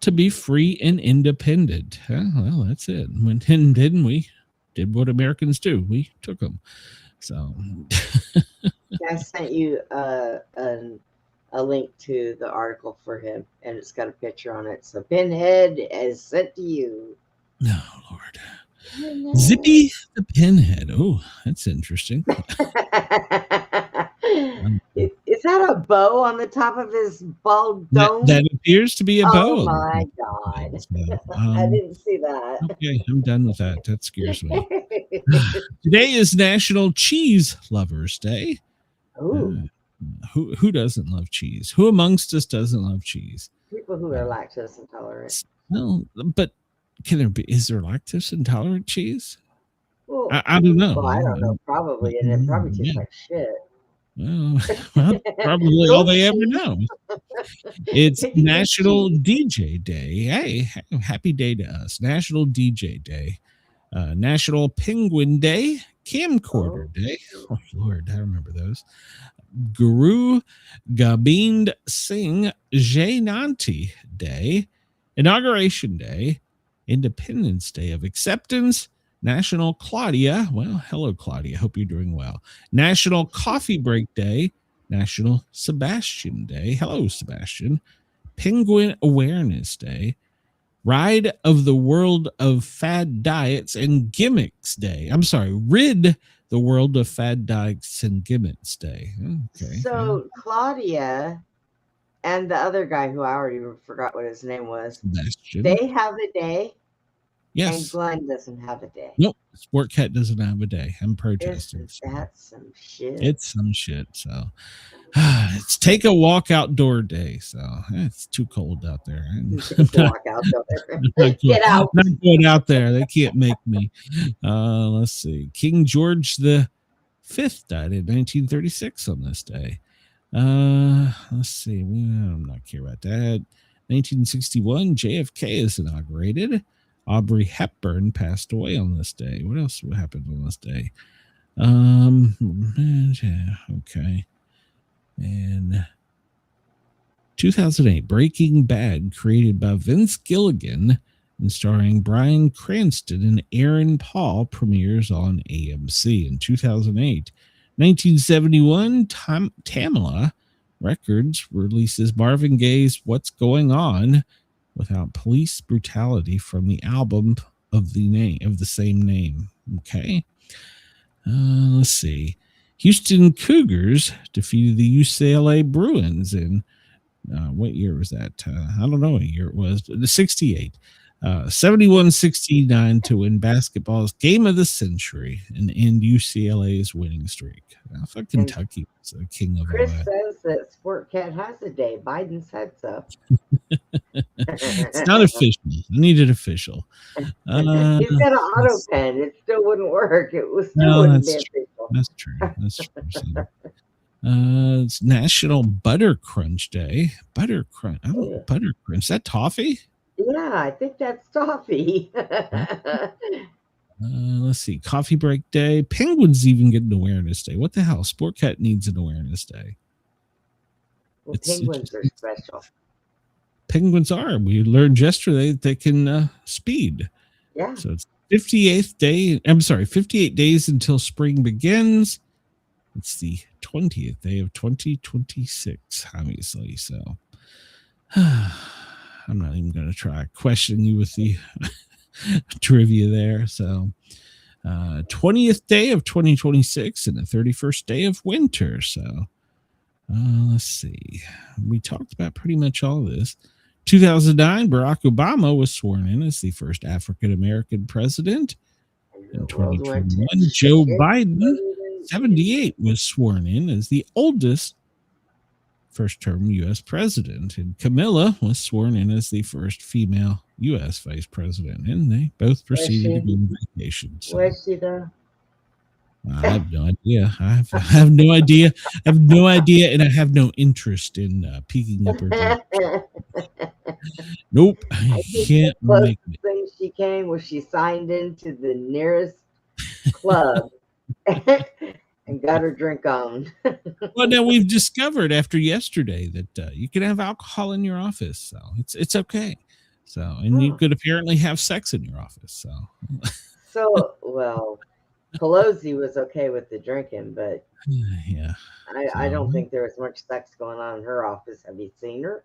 to be free and independent. Well, that's it. Didn't we? Did what Americans do. We took them. So I sent you a link to the article for him, and it's got a picture on it. So Pinhead is sent to you. No, Lord. Zippy the Pinhead. Oh, that's interesting. Is that a bow on the top of his bald dome? That appears to be a bow. Oh my God. I didn't see that. Okay, I'm done with that. That scares me. Today is National Cheese Lovers Day. Who doesn't love cheese? Who amongst us doesn't love cheese? People who are lactose intolerant. No, but is there lactose intolerant cheese? Well, I don't know. Well, I don't know. Probably, and it probably tastes like shit. Well, probably all they ever know. It's National DJ Day. Hey, happy day to us. National DJ Day. National Penguin Day. Camcorder Day. Oh, Lord, I remember those. Guru Gobind Singh Jayanti Day. Inauguration Day. Independence Day of Acceptance. National Claudia. Well, hello, Claudia. Hope you're doing well. National Coffee Break Day. National Sebastian Day. Hello, Sebastian. Penguin Awareness Day. Ride of the World of Fad Diets and Gimmicks Day. I'm sorry, Rid the World of Fad Diets and Gimmicks Day. Okay. So Claudia and the other guy who I already forgot what his name was, Sebastian. They have a day. Yes. And Glenn doesn't have a day. Nope. Sportcat doesn't have a day. I'm protesting. That's some shit. It's some shit. So it's take a walk outdoor day. So it's too cold out there. Walk out there. Get out. I'm not going out there. They can't make me. Let's see. King George V died in 1936 on this day. Let's see. I'm not care about that. 1961, JFK is inaugurated. Audrey Hepburn passed away on this day. What else happened on this day? Okay. And 2008, Breaking Bad, created by Vince Gilligan and starring Bryan Cranston and Aaron Paul, premieres on AMC in 2008. 1971, Tamla Records releases Marvin Gaye's What's Going On Without Police Brutality from the album of the same name. Okay. Let's see. Houston Cougars defeated the UCLA Bruins in what year was that? I don't know what year it was, but the 68. 71-69 to win basketball's game of the century and end UCLA's winning streak. I thought Kentucky was the king of Chris all that. says that Sportcat has a day. Biden said so. It's not official. I need it official. He's got an auto pen. It still wouldn't work. It was still wouldn't be official. That's true. That's true. It's National Butter Crunch Day. Butter Crunch. Oh, Butter Crunch. Is that toffee? Yeah, I think that's toffee. Let's see. Coffee Break Day. Penguins even get an awareness day. What the hell? Sportcat needs an awareness day. Well, penguins are special. Penguins are. We learned yesterday that they can speed. Yeah. So it's 58th day. I'm sorry, 58 days until spring begins. It's the 20th day of 2026, obviously. So I'm not even going to try questioning you with the trivia there. So 20th day of 2026 and the 31st day of winter. So let's see. We talked about pretty much all this. 2009, Barack Obama was sworn in as the first African-American president. In 2021, Joe Biden, 78, was sworn in as the oldest first-term U.S. president. And Camilla was sworn in as the first female U.S. vice president. And they both proceeded to go on vacation. So. Where's she though? I have no idea. I have no idea. I have no idea, and I have no interest in peeking up her dress. Nope. I can't make it. The thing she came was she signed into the nearest club and got her drink on. Well, now we've discovered after yesterday that you can have alcohol in your office, so it's okay. So, and you could apparently have sex in your office. So, well, Pelosi was okay with the drinking, but yeah, I don't think there was much sex going on in her office. Have you seen her?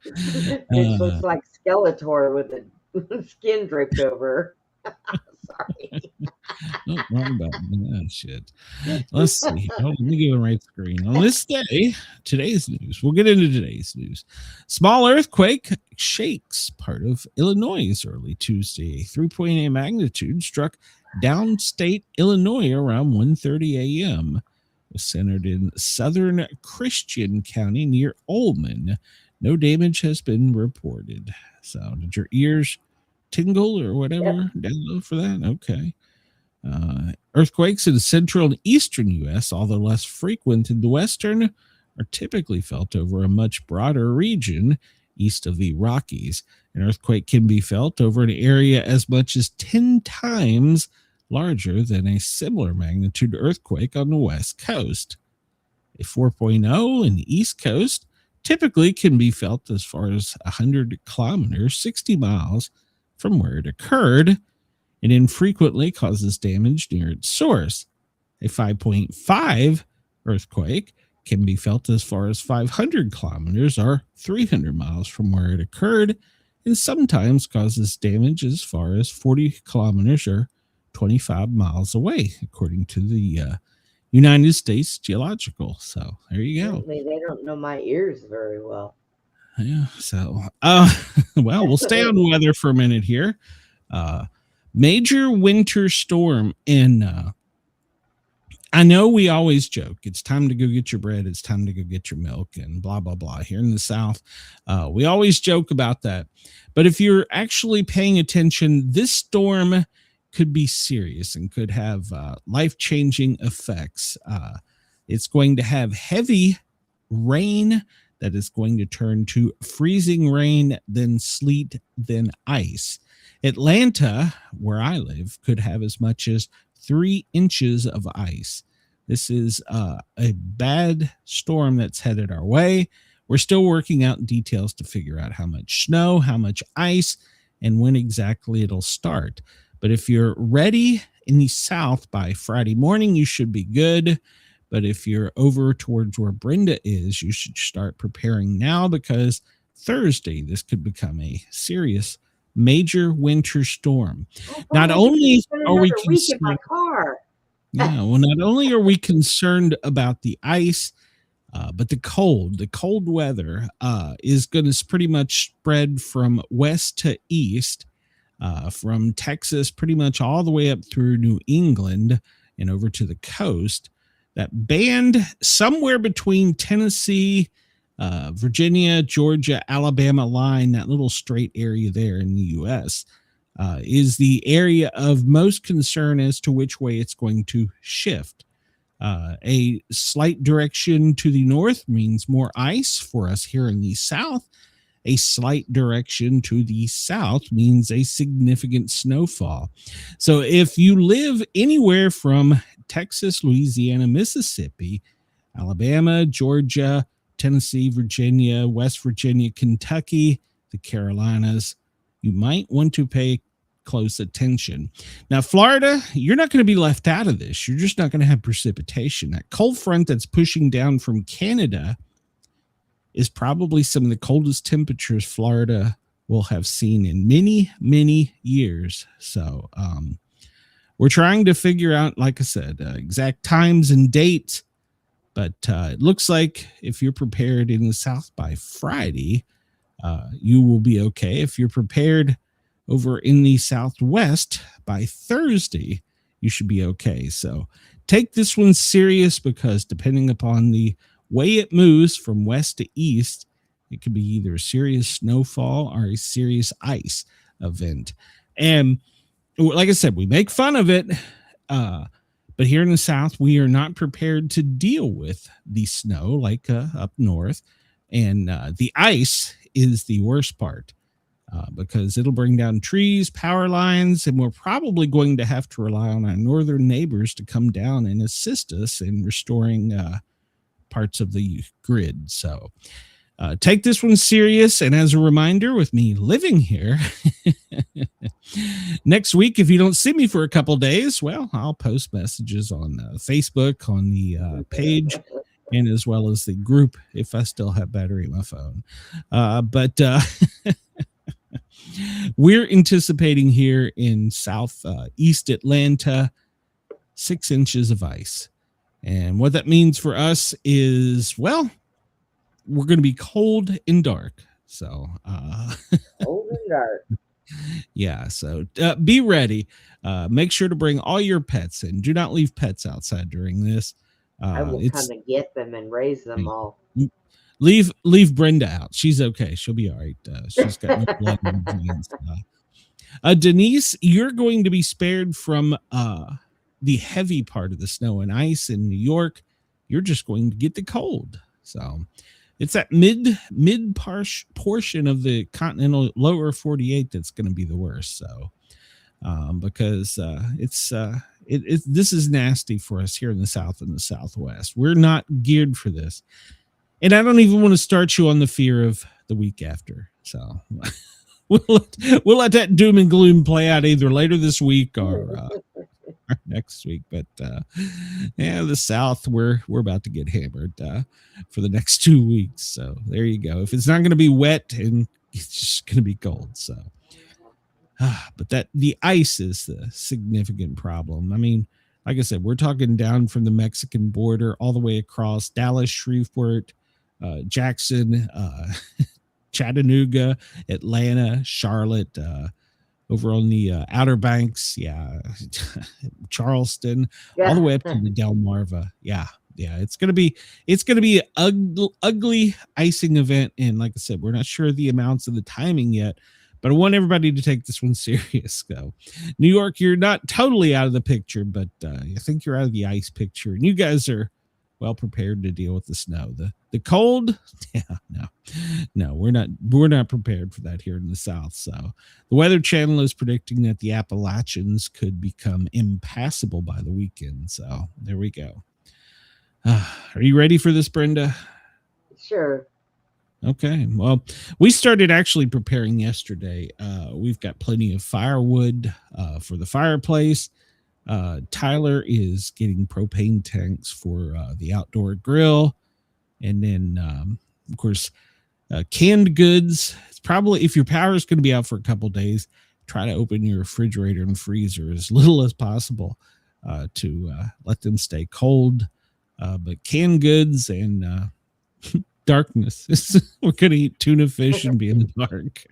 It looks like Skeletor with the skin draped over her. Sorry. Oh, wrong button. Oh, shit. Let's see. Oh, let me get the right screen. On this day, today's news. We'll get into today's news. Small earthquake shakes part of Illinois early Tuesday. 3.8 magnitude struck downstate Illinois around 1:30 a.m. It was centered in southern Christian County near Ullman. No damage has been reported. So, did your ears tingle or whatever down low for that? Okay. Earthquakes in the central and eastern U.S., although less frequent in the western, are typically felt over a much broader region east of the Rockies. An earthquake can be felt over an area as much as 10 times larger than a similar magnitude earthquake on the west coast. A 4.0 in the east coast typically can be felt as far as 100 kilometers, 60 miles from where it occurred. It infrequently causes damage near its source. A 5.5 earthquake can be felt as far as 500 kilometers or 300 miles from where it occurred, and sometimes causes damage as far as 40 kilometers or 25 miles away, according to the United States Geological. So there you go. Apparently they don't know my ears very well. Yeah. So, well, we'll stay on weather for a minute here. Major winter storm in, I know we always joke, it's time to go get your bread, it's time to go get your milk, and blah, blah, blah. Here in the South, we always joke about that. But if you're actually paying attention, this storm could be serious and could have life-changing effects. It's going to have heavy rain that is going to turn to freezing rain, then sleet, then ice. Atlanta, where I live, could have as much as 3 inches of ice. This is a bad storm that's headed our way. We're still working out details to figure out how much snow, how much ice, and when exactly it'll start. But if you're ready in the south by Friday morning, you should be good. But if you're over towards where Brenda is, you should start preparing now, because Thursday, this could become a serious major winter storm. Not only are we concerned, my car. Yeah, well, not only are we concerned about the ice, but the cold weather is going to pretty much spread from west to east, from Texas pretty much all the way up through New England and over to the coast. That band somewhere between Tennessee, Virginia, Georgia, Alabama line, that little straight area there in the U.S., is the area of most concern as to which way it's going to shift. A slight direction to the north means more ice for us here in the south. A slight direction to the south means a significant snowfall. So if you live anywhere from Texas, Louisiana, Mississippi, Alabama, Georgia, Tennessee, Virginia, West Virginia, Kentucky, the Carolinas, you might want to pay close attention. Now, Florida, you're not going to be left out of this. You're just not going to have precipitation. That cold front that's pushing down from Canada is probably some of the coldest temperatures Florida will have seen in many, many years. So we're trying to figure out, like I said, exact times and dates. But it looks like if you're prepared in the south by Friday, you will be okay. If you're prepared over in the southwest by Thursday, you should be okay. So take this one serious, because depending upon the way it moves from west to east, it could be either a serious snowfall or a serious ice event. And like I said, we make fun of it, but here in the south, we are not prepared to deal with the snow like up north. And the ice is the worst part, because it'll bring down trees, power lines, and we're probably going to have to rely on our northern neighbors to come down and assist us in restoring parts of the grid. So take this one serious. And as a reminder, with me living here, next week, if you don't see me for a couple days, well, I'll post messages on Facebook, on the page, and as well as the group if I still have battery in my phone. But we're anticipating here in southeast Atlanta 6 inches of ice. And what that means for us is, well, we're going to be cold and dark. So, Cold and dark. Yeah. So be ready. Make sure to bring all your pets, and do not leave pets outside during this. I will come and get them and raise them all. Leave Brenda out. She's okay. She'll be all right. She's got no blood in her veins. Denise, you're going to be spared from the heavy part of the snow and ice in New York. You're just going to get the cold. So it's that mid portion of the continental lower 48 that's going to be the worst. So because this is nasty for us here in the south and the southwest. We're not geared for this. And I don't even want to start you on the fear of the week after. So we'll let that doom and gloom play out either later this week or next week. But yeah, the South, we're about to get hammered for the next 2 weeks. So there you go. If it's not going to be wet, and it's just going to be cold. So but the ice is the significant problem. I mean, like I said, we're talking down from the Mexican border all the way across Dallas, Shreveport, Jackson, Chattanooga, Atlanta, Charlotte, over on the Outer Banks, Charleston, all the way up to the Delmarva. Yeah, it's gonna be an ugly icing event, and like I said, we're not sure the amounts of the timing yet. But I want everybody to take this one serious. So, New York, you're not totally out of the picture, but I think you're out of the ice picture, and you guys are well prepared to deal with the snow. The cold, no, we're not prepared for that here in the South. So, the Weather Channel is predicting that the Appalachians could become impassable by the weekend. So, there we go. Are you ready for this, Brenda? Sure. Okay. Well, we started actually preparing yesterday. We've got plenty of firewood for the fireplace. Tyler is getting propane tanks for the outdoor grill. And then, of course, canned goods. It's probably, if your power is going to be out for a couple days, try to open your refrigerator and freezer as little as possible to let them stay cold. But canned goods and darkness. We're going to eat tuna fish and be in the dark.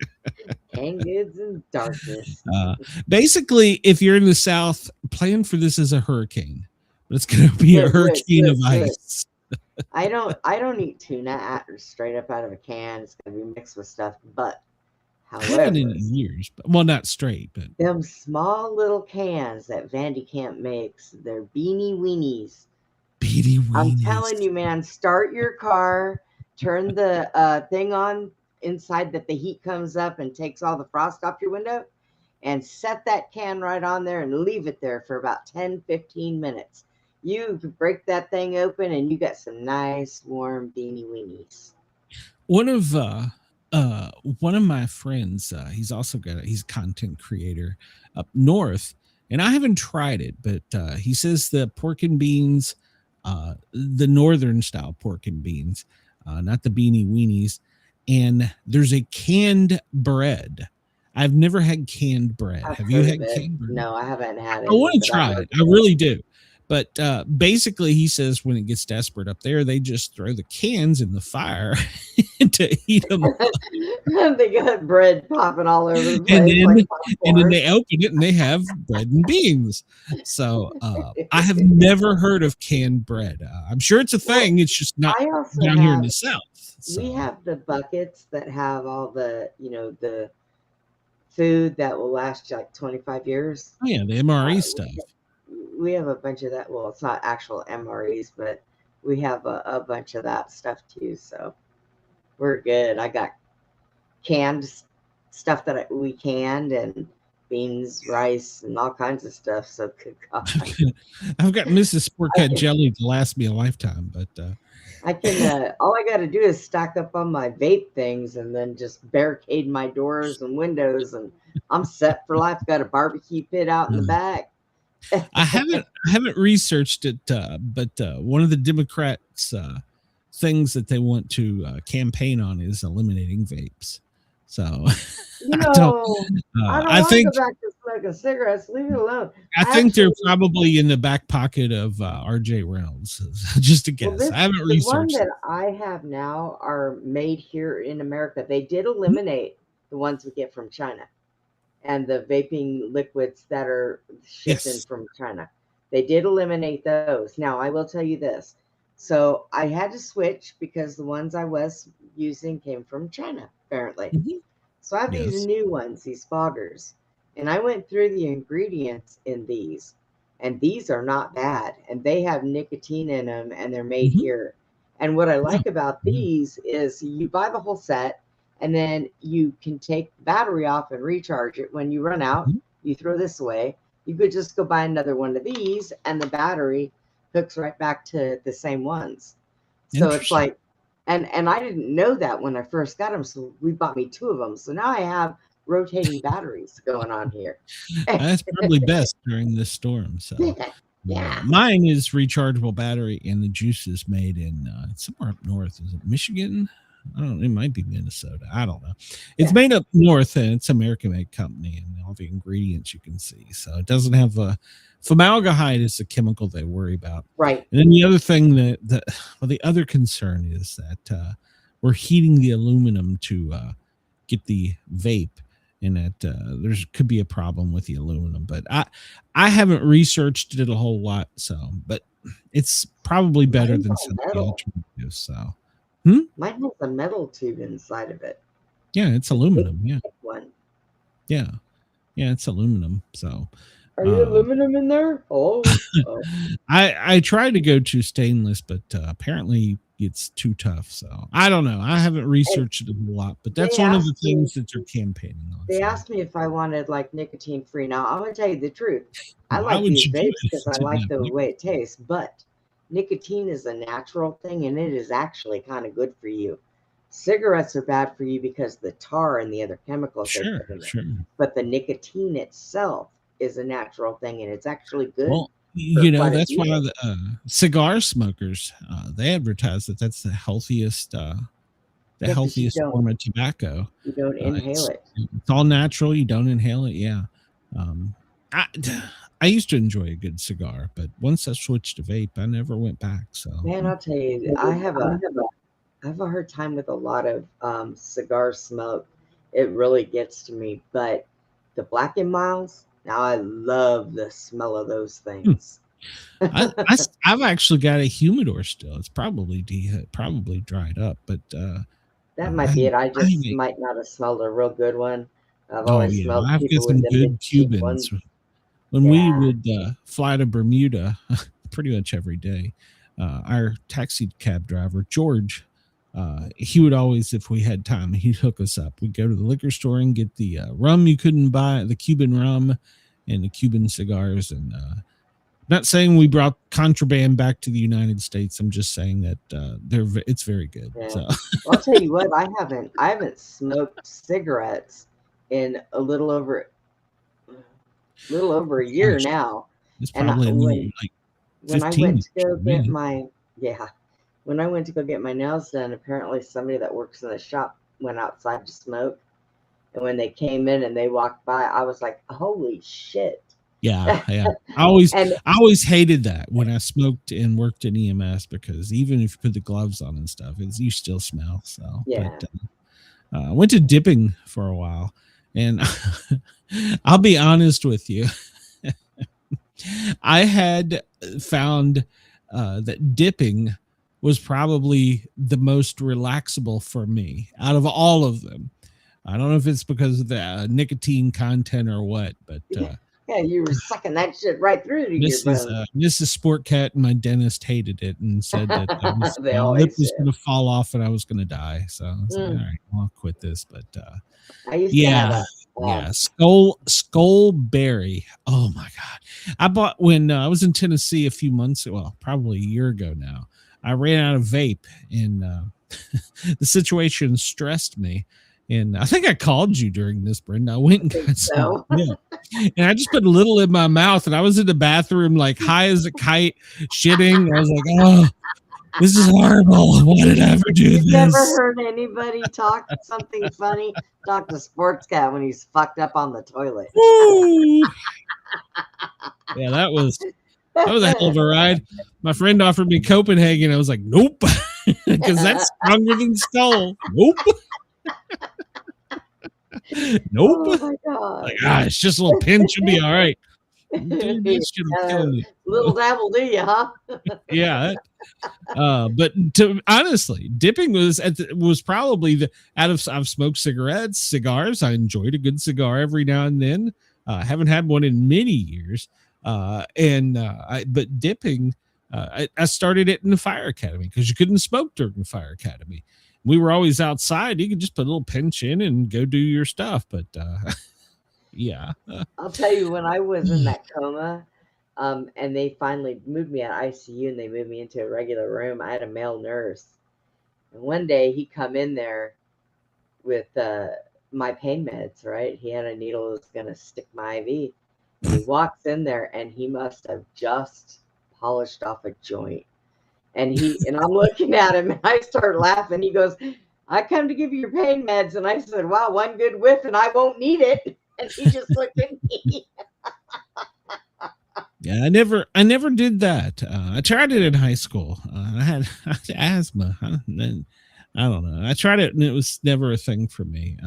Canned goods and darkness. Basically, if you're in the South, plan for this as a hurricane. But it's going to be a hurricane of ice. I don't eat tuna straight up out of a can. It's going to be mixed with stuff. But I haven't in years. But, well, not straight, but them small little cans that Vandy Camp makes, they're beanie weenies. Beanie weenies. I'm telling you, man, start your car, turn the thing on inside that the heat comes up and takes all the frost off your window, and set that can right on there and leave it there for about 10-15 minutes. You break that thing open and you got some nice warm beanie weenies. One of my friends, he's also he's a content creator up north, and I haven't tried it, but he says the pork and beans, the northern style pork and beans, not the beanie weenies, and there's a canned bread. I've never had canned bread. Have you had canned bread? No, I haven't had it. I want to try it. I really do. But basically, he says when it gets desperate up there, they just throw the cans in the fire to eat them. They got bread popping all over the place. And then they open it and they have bread and beans. So I have never heard of canned bread. I'm sure it's a thing. It's just not down here in the South. So. We have the buckets that have all the, the food that will last like 25 years. Oh, yeah, the MRE stuff. We have a bunch of that. Well, it's not actual MREs, but we have a bunch of that stuff too. So we're good. I got canned stuff that we canned, and beans, rice, and all kinds of stuff. So good God. I've got Mrs. Sportcat jelly to last me a lifetime, but I can. All I got to do is stack up on my vape things, and then just barricade my doors and windows, and I'm set for life. Got a barbecue pit out in the back. I haven't researched it, but one of the Democrats' things that they want to campaign on is eliminating vapes. So I don't think go back to smoking cigarettes. Leave it alone. I think they're probably in the back pocket of RJ Reynolds. Just a guess. Well, I haven't researched. The one that I have now are made here in America. They did eliminate the ones we get from China. And the vaping liquids that are shipped in from China. They did eliminate those. Now, I will tell you this. So I had to switch because the ones I was using came from China, apparently. Mm-hmm. So I have these new ones, these foggers. And I went through the ingredients in these. And these are not bad. And they have nicotine in them, and they're made here. And what I like about these is you buy the whole set, and then you can take the battery off and recharge it. When you run out, you throw this away. You could just go buy another one of these, and the battery hooks right back to the same ones. So it's like, and I didn't know that when I first got them. So we bought me 2 of them. So now I have rotating batteries going on here. That's probably best during this storm. So yeah. Mine is rechargeable battery, and the juice is made in somewhere up north. Is it Michigan? I don't know. It might be Minnesota. I don't know. It's made up north, and it's an American-made company, and all the ingredients you can see. So it doesn't have formaldehyde is the chemical they worry about. Right. And then the other thing the other concern is that we're heating the aluminum to get the vape, and that there could be a problem with the aluminum. But I haven't researched it a whole lot, but it's probably better than some of the alternatives. So. Mine has a metal tube inside of it. Yeah, it's aluminum. Yeah. One. Yeah, it's aluminum. So. Are you aluminum in there? Oh. I tried to go to stainless, but apparently it's too tough. So I don't know. I haven't researched it a lot, but that's one of the things that they're campaigning on. They asked me if I wanted like nicotine free. Now I'm gonna tell you the truth. I like these vapes because I like the way it tastes, but nicotine is a natural thing, and it is actually kind of good for you. Cigarettes are bad for you because the tar and the other chemicals they put in it. But the nicotine itself is a natural thing, and it's actually good. Well, that's why the cigar smokers they advertise that that's the healthiest form of tobacco. You don't inhale it. It's all natural. You don't inhale it. Yeah. I used to enjoy a good cigar, but once I switched to vape, I never went back. So, man, I'll tell you, I have a hard time with a lot of cigar smoke. It really gets to me. But the Black and Milds, now I love the smell of those things. I've actually got a humidor still. It's probably dried up, but that might be it. I just might not have smelled a real good one. I've always smelled I've got some good Cubans. When we would fly to Bermuda pretty much every day, our taxi cab driver, George, he would always, if we had time, he'd hook us up. We'd go to the liquor store and get the rum you couldn't buy, the Cuban rum and the Cuban cigars. And not saying we brought contraband back to the United States. I'm just saying that it's very good. Yeah. So. I'll tell you what, I haven't smoked cigarettes in a little over a year now. It's probably when I went to go get when I went to go get my nails done, apparently somebody that works in the shop went outside to smoke, and when they came in and they walked by, I was like, holy shit. Yeah. I always hated that when I smoked and worked in EMS, because even if you put the gloves on and stuff, you still smell. So yeah. But, I went to dipping for a while, and I'll be honest with you. I had found that dipping was probably the most relaxable for me out of all of them. I don't know if it's because of the nicotine content or what, but yeah, you were sucking that shit right through to your bones. Mrs. Sportcat and my dentist hated it and said that my lip was going to fall off and I was going to die. So I was like, all right, I'll quit this. But I used to have Skullberry. Oh my God. I bought when I was in Tennessee a few months ago, well, probably a year ago now. I ran out of vape, and the situation stressed me. And I think I called you during this, Brenda. I went and got some. Yeah. And I just put a little in my mouth, and I was in the bathroom like high as a kite, shitting. I was like, oh, this is horrible. Why did I ever do this? You've never heard anybody talk something funny? Talk to Sportscat when he's fucked up on the toilet. Yeah, that was a hell of a ride. My friend offered me Copenhagen. I was like, nope, because that's stronger than Skull. Nope. Nope. Oh my God. Like, it's just a little pinch. You'll be all right. Little dabble, do you, huh? Yeah. But honestly, dipping was probably I've smoked cigars. I enjoyed a good cigar every now and then. Haven't had one in many years. But dipping, I started it in the fire academy because you couldn't smoke during the fire academy. We were always outside. You could just put a little pinch in and go do your stuff. But yeah. I'll tell you, when I was in that coma, and they finally moved me out of ICU and they moved me into a regular room, I had a male nurse. And one day he come in there with my pain meds, right? He had a needle that was going to stick my IV. He walks in there and he must have just polished off a joint. And I'm looking at him and I start laughing. He goes, I come to give you your pain meds. And I said, wow, one good whiff and I won't need it. And he just looked at me. Yeah, I never did that. I tried it in high school. I had asthma. I don't know. I tried it and it was never a thing for me.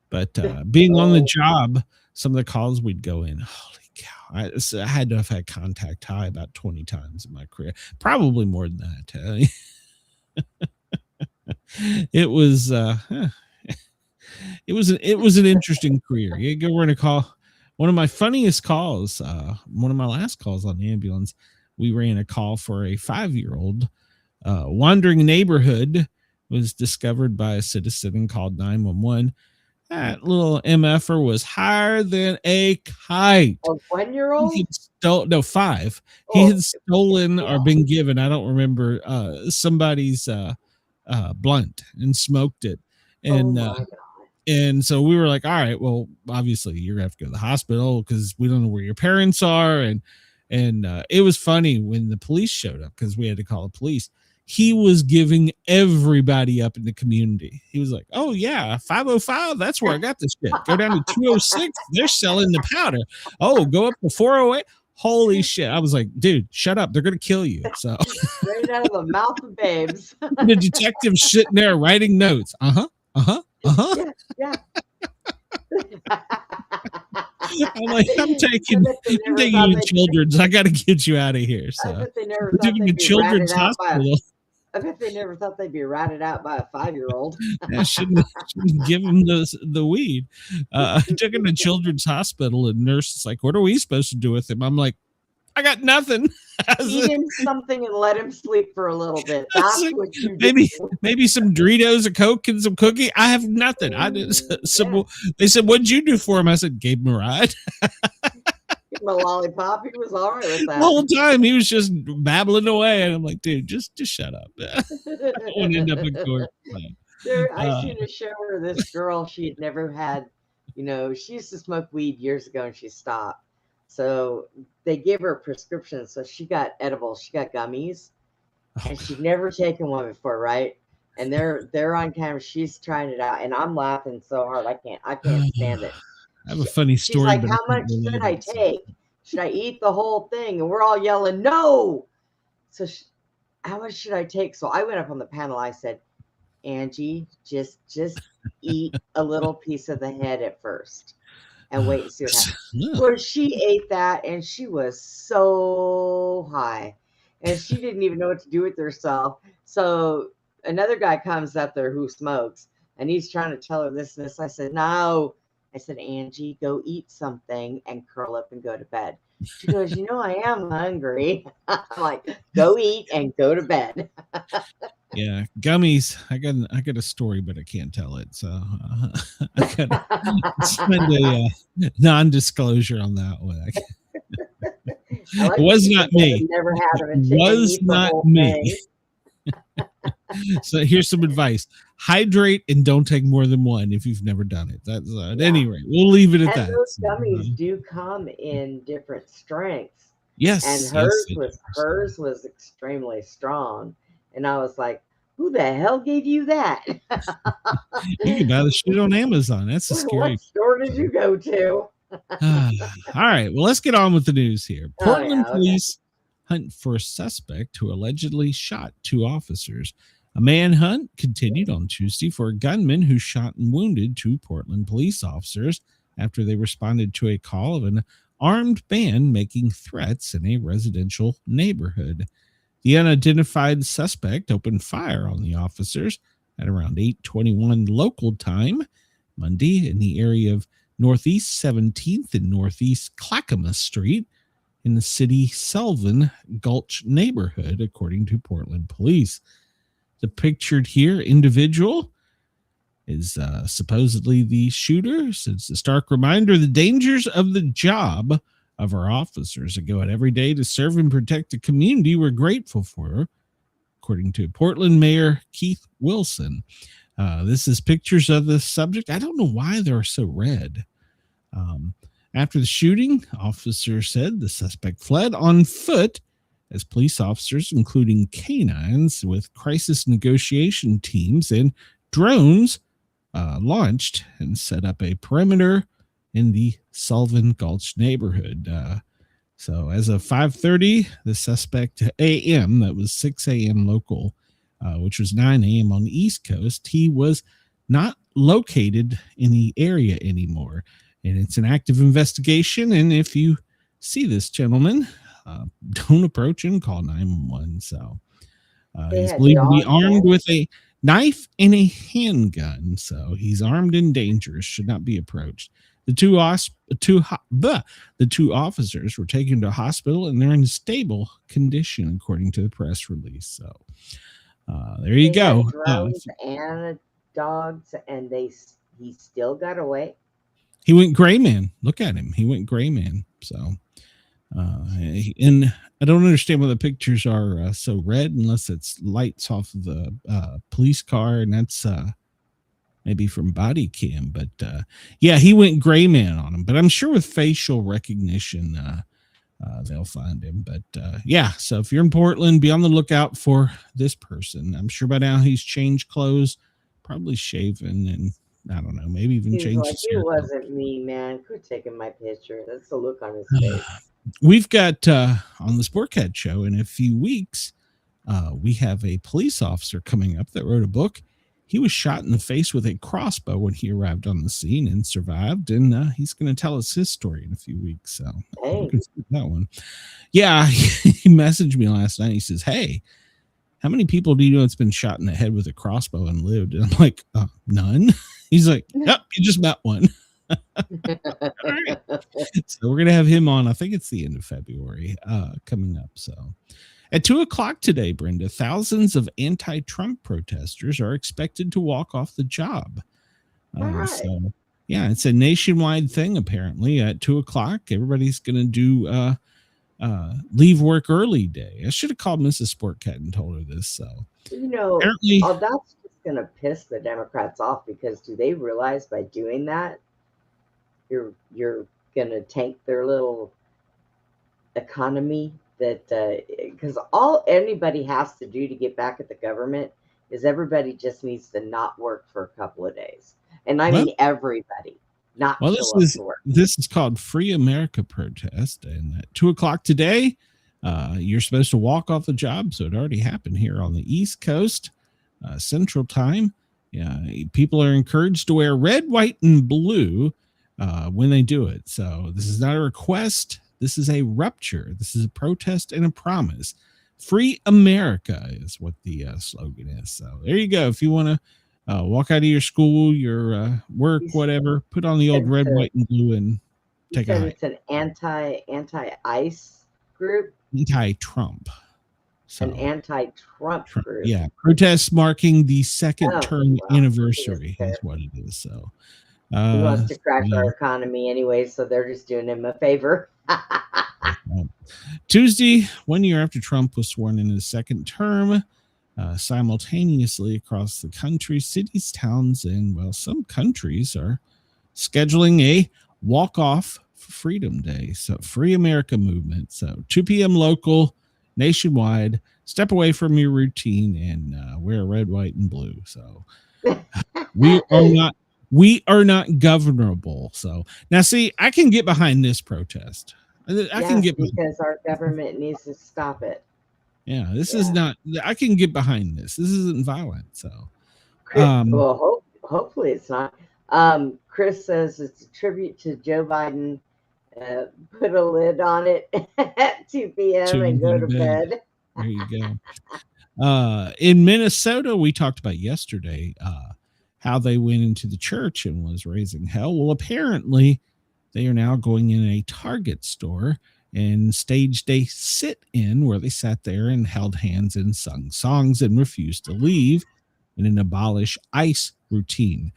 But being on the job, some of the calls we'd go in, holy cow. I had to have had contact high about 20 times in my career, probably more than that. It was an interesting career. You go run a call. One of my funniest calls, one of my last calls on the ambulance, we ran a call for a 5-year-old wandering neighborhood, was discovered by a citizen and called 911. That little MFer was higher than a kite. A 1-year-old? 5. He had stolen or been given, I don't remember, somebody's blunt and smoked it. And And so we were like, all right, well, obviously you're gonna have to go to the hospital because we don't know where your parents are. And it was funny when the police showed up because we had to call the police. He was giving everybody up in the community. He was like, oh yeah, 505, that's where I got this shit. Go down to 206, they're selling the powder. Oh, go up to 408. Holy shit. I was like, dude, shut up. They're gonna kill you. So Straight out of the mouth of babes. the detective's sitting there writing notes. Yeah. I'm like, I'm taking you to Children's. I got to get you out of here. So I bet they never we're thought taking they'd the be Children's ratted out by Hospital. I bet they never thought they'd be ratted out by a 5-year-old. I shouldn't give him the weed. I took him to Children's Hospital, and nurse is like, what are we supposed to do with him? I'm like, I got nothing. Eat him something and let him sleep for a little bit. That's like, what you do. maybe some Doritos, a Coke, and some cookie. I have nothing. I did some. They said, what'd you do for him? I said, gave him a ride. Give him a lollipop. He was all right with that. The whole time he was just babbling away, and I'm like, dude, just shut up. I don't want to end up in court. I seen a show where this girl, she had never had, she used to smoke weed years ago and she stopped. So they gave her a prescription. So she got edibles. She got gummies, and she'd never taken one before, right? And they're on camera. She's trying it out, and I'm laughing so hard I can't stand it. I have a funny story. She's like, how much should I take? Should I eat the whole thing? And we're all yelling, no. So how much should I take? So I went up on the panel. I said, Angie, just eat a little piece of the head at first and wait and see what happens. Well, she ate that, and she was so high, and she didn't even know what to do with herself. So another guy comes up there who smokes, and he's trying to tell her this and this. I said, no. I said, Angie, go eat something and curl up and go to bed. She goes, I am hungry. I'm like, go eat and go to bed. Yeah, gummies. I got a story, but I can't tell it. So I got to spend a non-disclosure on that one. It was not me. Never had it was not me. So here's some advice: hydrate and don't take more than one if you've never done it. That's at any rate, we'll leave it at that. Those gummies do come in different strengths. Yes, and hers was extremely strong, and I was like, "Who the hell gave you that?" You can buy the shit on Amazon. That's a scary. What store did you go to? All right, well, let's get on with the news here. Portland police hunt for a suspect who allegedly shot 2 officers. A manhunt continued on Tuesday for a gunman who shot and wounded 2 Portland police officers after they responded to a call of an armed band making threats in a residential neighborhood. The unidentified suspect opened fire on the officers at around 8:21 local time Monday in the area of Northeast 17th and Northeast Clackamas Street in the city Selvin Gulch neighborhood, according to Portland police. The pictured here individual is supposedly the shooter. It's a stark reminder of the dangers of the job of our officers that go out every day to serve and protect the community we're grateful for, according to Portland Mayor Keith Wilson. This is pictures of the subject. I don't know why they're so red. After the shooting, officers said the suspect fled on foot as police officers, including canines with crisis negotiation teams and drones, launched and set up a perimeter in the Selvin Gulch neighborhood. So as of 5:30, the suspect a.m., that was 6 a.m. local, which was 9 a.m. on the East Coast, he was not located in the area anymore. And it's an active investigation. And if you see this gentleman, don't approach him, call 911. So he's believed to be armed with a knife and a handgun. So he's armed and dangerous, should not be approached. The two officers were taken to a hospital and they're in stable condition, according to the press release. So there you go. Drones and dogs, and he still got away. He went gray man. Look at him. He went gray man. So, and I don't understand why the pictures are so red unless it's lights off of the police car, and that's maybe from body cam. But yeah, he went gray man on him. But I'm sure with facial recognition, they'll find him. But yeah, so if you're in Portland, be on the lookout for this person. I'm sure by now he's changed clothes, probably shaven, and I don't know, maybe even He's changed like, his it hair. wasn't me, man. Quit taking my picture. That's the look on his face. We've got on the Sportcat show in a few weeks, we have a police officer coming up that wrote a book. He was shot in the face with a crossbow when he arrived on the scene and survived. And he's going to tell us his story in a few weeks. So Hey. we can skip that one. Yeah, he messaged me last night. He says, "Hey, how many people do you know that's been shot in the head with a crossbow and lived?" And I'm like, none. He's like, "Yep, you just met one." All right. So we're going to have him on. I think it's the end of February coming up. So at 2:00 today, Brenda, thousands of anti-Trump protesters are expected to walk off the job. All right. So yeah, it's a nationwide thing. Apparently at 2:00, everybody's going to do leave work early day. I should have called Mrs. Sportcat and told her this. So apparently, that's just going to piss the Democrats off, because do they realize by doing that, you're going to tank their little economy? That because all anybody has to do to get back at the government is everybody just needs to not work for a couple of days. And I mean everybody, not show up to work. This is called Free America Protest. And at 2:00 today, you're supposed to walk off the job. So it already happened here on the East Coast, Central Time. Yeah, people are encouraged to wear red, white, and blue when they do it. So this is not a request. This is a rupture. This is a protest and a promise. Free America is what the slogan is. So there you go. If you want to walk out of your school, your work, whatever, put on the old red, white, and blue and take a hike. It's an anti-ICE group? Anti-Trump. So, an anti-Trump group. Yeah. Protests marking the second term anniversary is what it is. So he wants to crash our economy anyway, so they're just doing him a favor. Tuesday, 1 year after Trump was sworn in his second term, simultaneously across the country, cities, towns, and some countries are scheduling a walk-off for Freedom Day. So Free America movement. So 2 p.m. local, nationwide. Step away from your routine and wear red, white, and blue. So we are not governable. So now, see, I can get behind this protest. I can get because our government needs to stop it. Yeah, this is not. I can get behind this. This isn't violent. So, well, hopefully it's not. Chris says it's a tribute to Joe Biden. Put a lid on it at 2 p.m. and go to bed. There you go. In Minnesota, we talked about yesterday how they went into the church and was raising hell. Well, apparently they are now going in a Target store and staged a sit-in where they sat there and held hands and sung songs and refused to leave in an abolish ICE routine.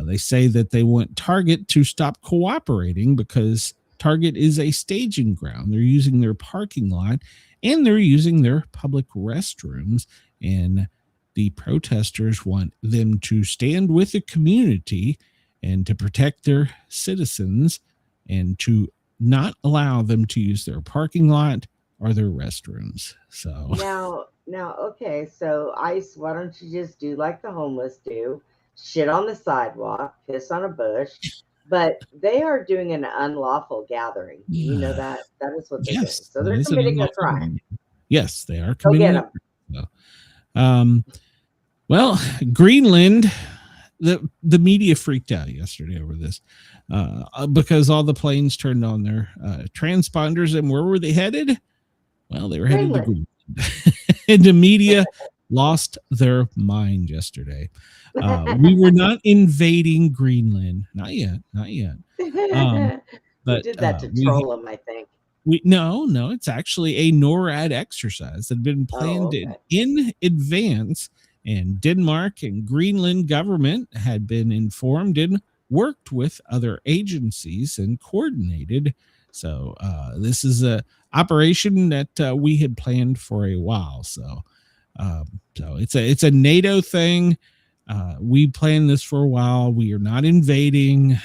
They say that they want Target to stop cooperating because Target is a staging ground. They're using their parking lot and they're using their public restrooms, and the protesters want them to stand with the community and to protect their citizens and to not allow them to use their parking lot or their restrooms. So now, okay, so ICE, why don't you just do like the homeless do, shit on the sidewalk, piss on a bush? But they are doing an unlawful gathering. You know that is what they're doing. So they're committing a crime. Yes, they are committing a crime. Well, Greenland, the media freaked out yesterday over this because all the planes turned on their transponders, and where were they headed? Well, they were headed to Greenland. And the media lost their mind yesterday. We were not invading Greenland. Not yet. But we did that to troll them, I think. No, it's actually a NORAD exercise that had been planned in advance, and Denmark and Greenland government had been informed and worked with other agencies and coordinated. So this is a operation that we had planned for a while. So it's a NATO thing. We planned this for a while. We are not invading.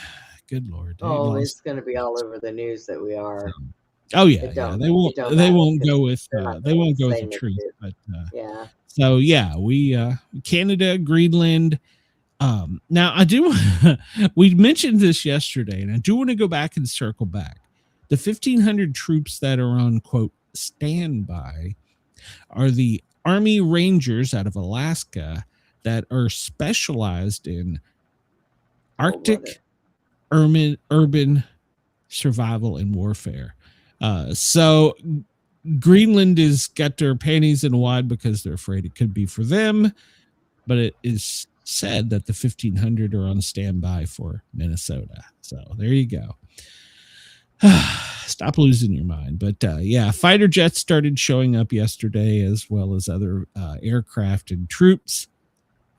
Good Lord. Oh, it's going to be all over the news that we are. Oh yeah, It yeah. don't- They it won't. don't They matter won't go 'cause with. they're not They won't go with saying the it truth. too. But Yeah. so yeah, we Canada, Greenland. Now I do. We mentioned this yesterday, and I do want to go back and circle back. The 1,500 troops that are on quote standby are the Army Rangers out of Alaska that are specialized in Arctic urban survival and warfare. So Greenland has got their panties in a wad because they're afraid it could be for them, but it is said that the 1,500 are on standby for Minnesota. So there you go. Stop losing your mind. But yeah, fighter jets started showing up yesterday, as well as other aircraft and troops,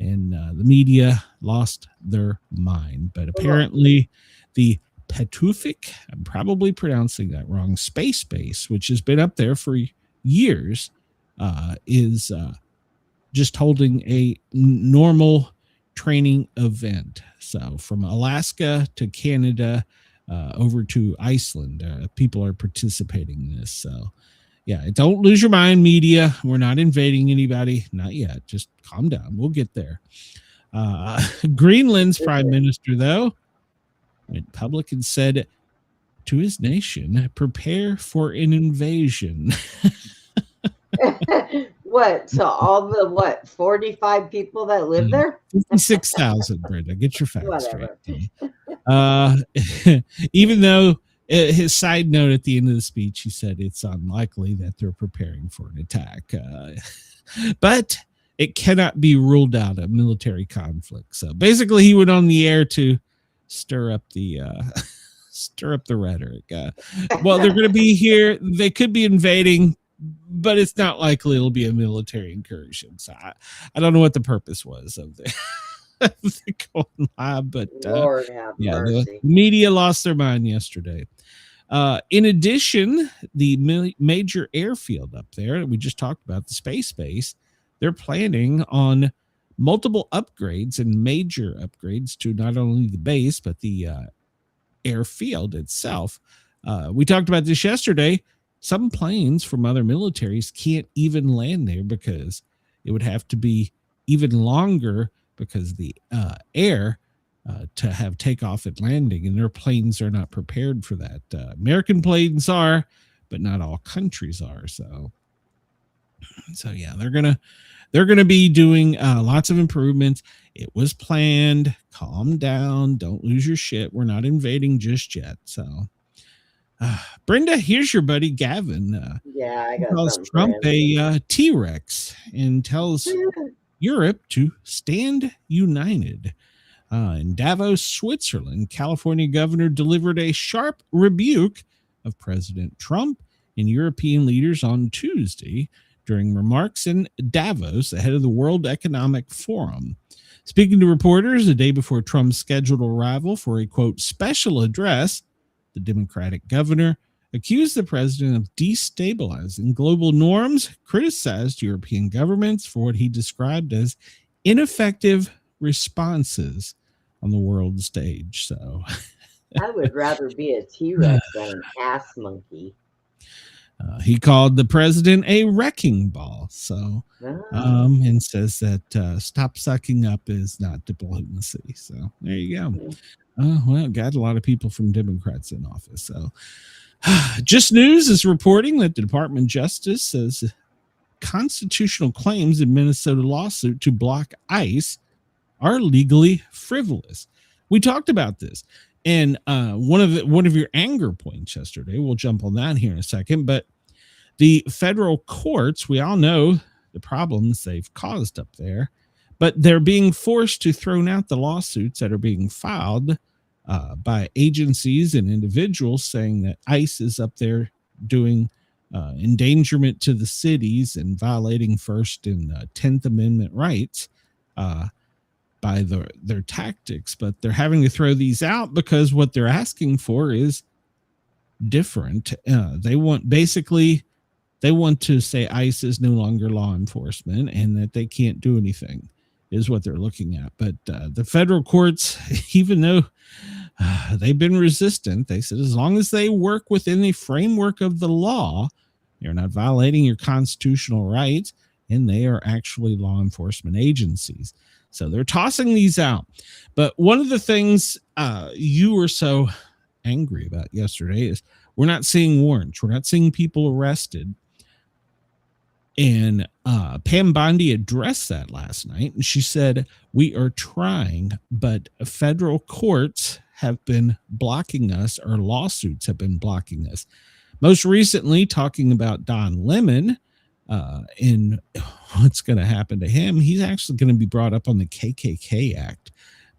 and the media lost their mind. But apparently the Pituffik, I'm probably pronouncing that wrong, space base, which has been up there for years, is just holding a normal training event. So from Alaska to Canada, over to Iceland, people are participating in this. So yeah, don't lose your mind, media. We're not invading anybody, not yet. Just calm down. We'll get there. Greenland's prime minister, though, went public and said to his nation, prepare for an invasion. What? So all the 45 people that live there? 56,000, Brenda. Get your facts Whatever. straight. Even though his side note at the end of the speech, he said it's unlikely that they're preparing for an attack. But it cannot be ruled out a military conflict. So basically, he went on the air to stir up the rhetoric. Well, they're going to be here. They could be invading, but it's not likely it'll be a military incursion. So I don't know what the purpose was of the going live, but Lord have mercy. The media lost their mind yesterday. In addition, the major airfield up there, we just talked about, the space base, they're planning on multiple upgrades and major upgrades to not only the base, but the airfield itself. We talked about this yesterday. Some planes from other militaries can't even land there because it would have to be even longer because the air to have takeoff and landing, and their planes are not prepared for that. American planes are, but not all countries are. So yeah, they're gonna be doing lots of improvements. It was planned. Calm down. Don't lose your shit. We're not invading just yet. So. Brenda, here's your buddy Gavin. I got calls Trump a T-Rex and tells Europe to stand united. In Davos, Switzerland, California governor delivered a sharp rebuke of President Trump and European leaders on Tuesday during remarks in Davos ahead of the World Economic Forum. Speaking to reporters the day before Trump's scheduled arrival for a, quote, special address, the Democratic governor accused the president of destabilizing global norms, criticized European governments for what he described as ineffective responses on the world stage. So I would rather be a T-Rex than an ass monkey. He called the president a wrecking ball. So, and says that stop sucking up is not diplomacy. So there you go. Well, got a lot of people from Democrats in office. So Just News is reporting that the Department of Justice says constitutional claims in Minnesota lawsuit to block ICE are legally frivolous. We talked about this. And one of your anger points yesterday, we'll jump on that here in a second, but the federal courts, we all know the problems they've caused up there, but they're being forced to throw out the lawsuits that are being filed by agencies and individuals saying that ICE is up there doing endangerment to the cities and violating First and 10th Amendment rights by their tactics. But they're having to throw these out because what they're asking for is different. They want to say ICE is no longer law enforcement and that they can't do anything. is what they're looking at. But the federal courts, even though they've been resistant, they said as long as they work within the framework of the law, they're not violating your constitutional rights, and they are actually law enforcement agencies. So they're tossing these out. But one of the things you were so angry about yesterday is we're not seeing warrants. We're not seeing people arrested. And Pam Bondi addressed that last night, and she said, we are trying, but federal courts have been blocking us, or lawsuits have been blocking us. Most recently, talking about Don Lemon and what's going to happen to him. He's actually going to be brought up on the KKK Act,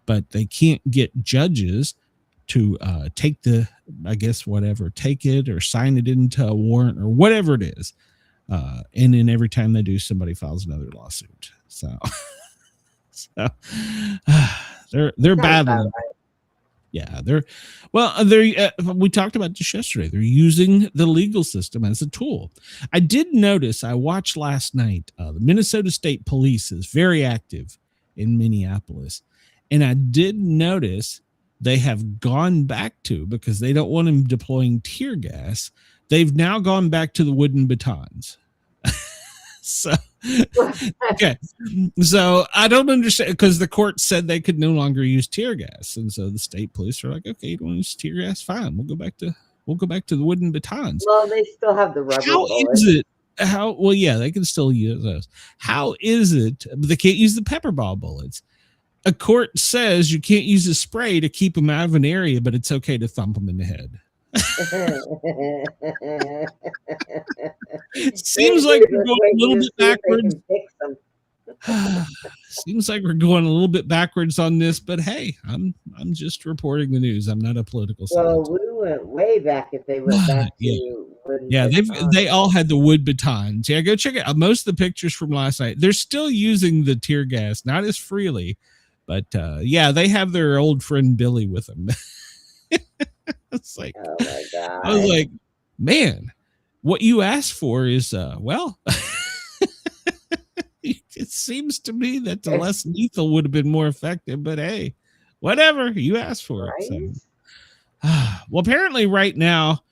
but they can't get judges to take the, I guess, whatever, take it or sign it into a warrant or whatever it is. And then every time they do, somebody files another lawsuit. So, they're battling. Yeah, we talked about this yesterday. They're using the legal system as a tool. I did notice, I watched last night, the Minnesota State Police is very active in Minneapolis. And I did notice they have gone back to, because they don't want them deploying tear gas, they've now gone back to the wooden batons. So, okay. So I don't understand, because the court said they could no longer use tear gas. And so the state police are like, okay, you don't want to use tear gas? Fine. We'll go back to the wooden batons. Well, they still have the rubber bullets. Well, yeah, they can still use those. How is it they can't use the pepper ball bullets? A court says you can't use a spray to keep them out of an area, but it's okay to thump them in the head. Seems like we're going a little bit backwards. Seems like we're going a little bit backwards on this, but hey, I'm just reporting the news. I'm not a political scientist. Well, we went way back if they went back to they all had the wood batons. Yeah, go check it out. Most of the pictures from last night, they're still using the tear gas, not as freely, but yeah, they have their old friend Billy with them. It's like, oh my God. I was like, man, what you asked for is, well, it seems to me that the less lethal would have been more effective, but hey, whatever, you asked for it. So. Well, apparently right now,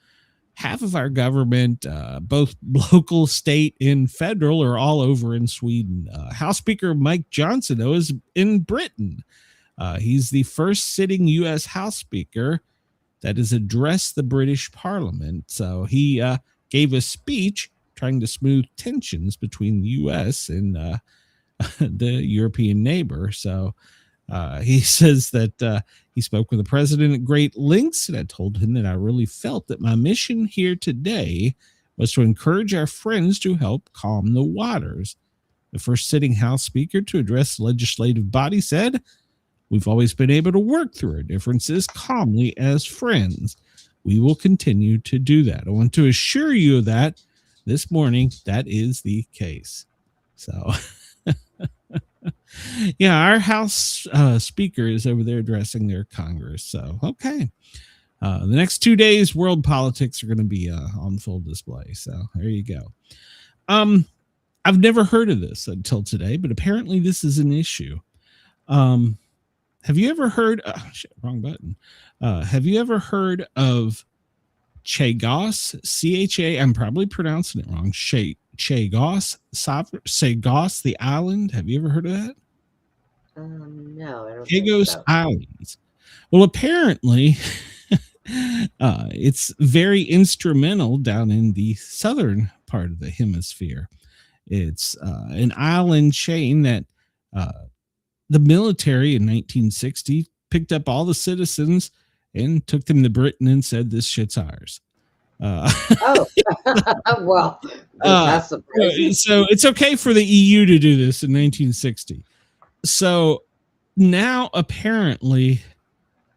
half of our government, both local, state, and federal, are all over in Sweden. House Speaker Mike Johnson, though, is in Britain. He's the first sitting U.S. House Speaker that has addressed the British Parliament. So he gave a speech trying to smooth tensions between the U.S. and the European neighbor. So he says that he spoke with the president at great lengths, and I told him that I really felt that my mission here today was to encourage our friends to help calm the waters. The first sitting House Speaker to address the legislative body said, "We've always been able to work through our differences calmly as friends. We will continue to do that. I want to assure you of that this morning. That is the case." So, yeah, our House Speaker is over there addressing their Congress. So, okay. The next 2 days, world politics are going to be on full display. So, there you go. I've never heard of this until today, but apparently this is an issue. Have you ever heard? Wrong button. Have you ever heard of Chagos? CHA. I'm probably pronouncing it wrong. Chagos. Chagos, the island. Have you ever heard of that? No, I don't. Chagos Islands. Well, apparently, it's very instrumental down in the southern part of the hemisphere. It's an island chain that. The military in 1960 picked up all the citizens and took them to Britain and said, "This shit's ours." Well, that's surprising. So it's okay for the EU to do this in 1960. So now apparently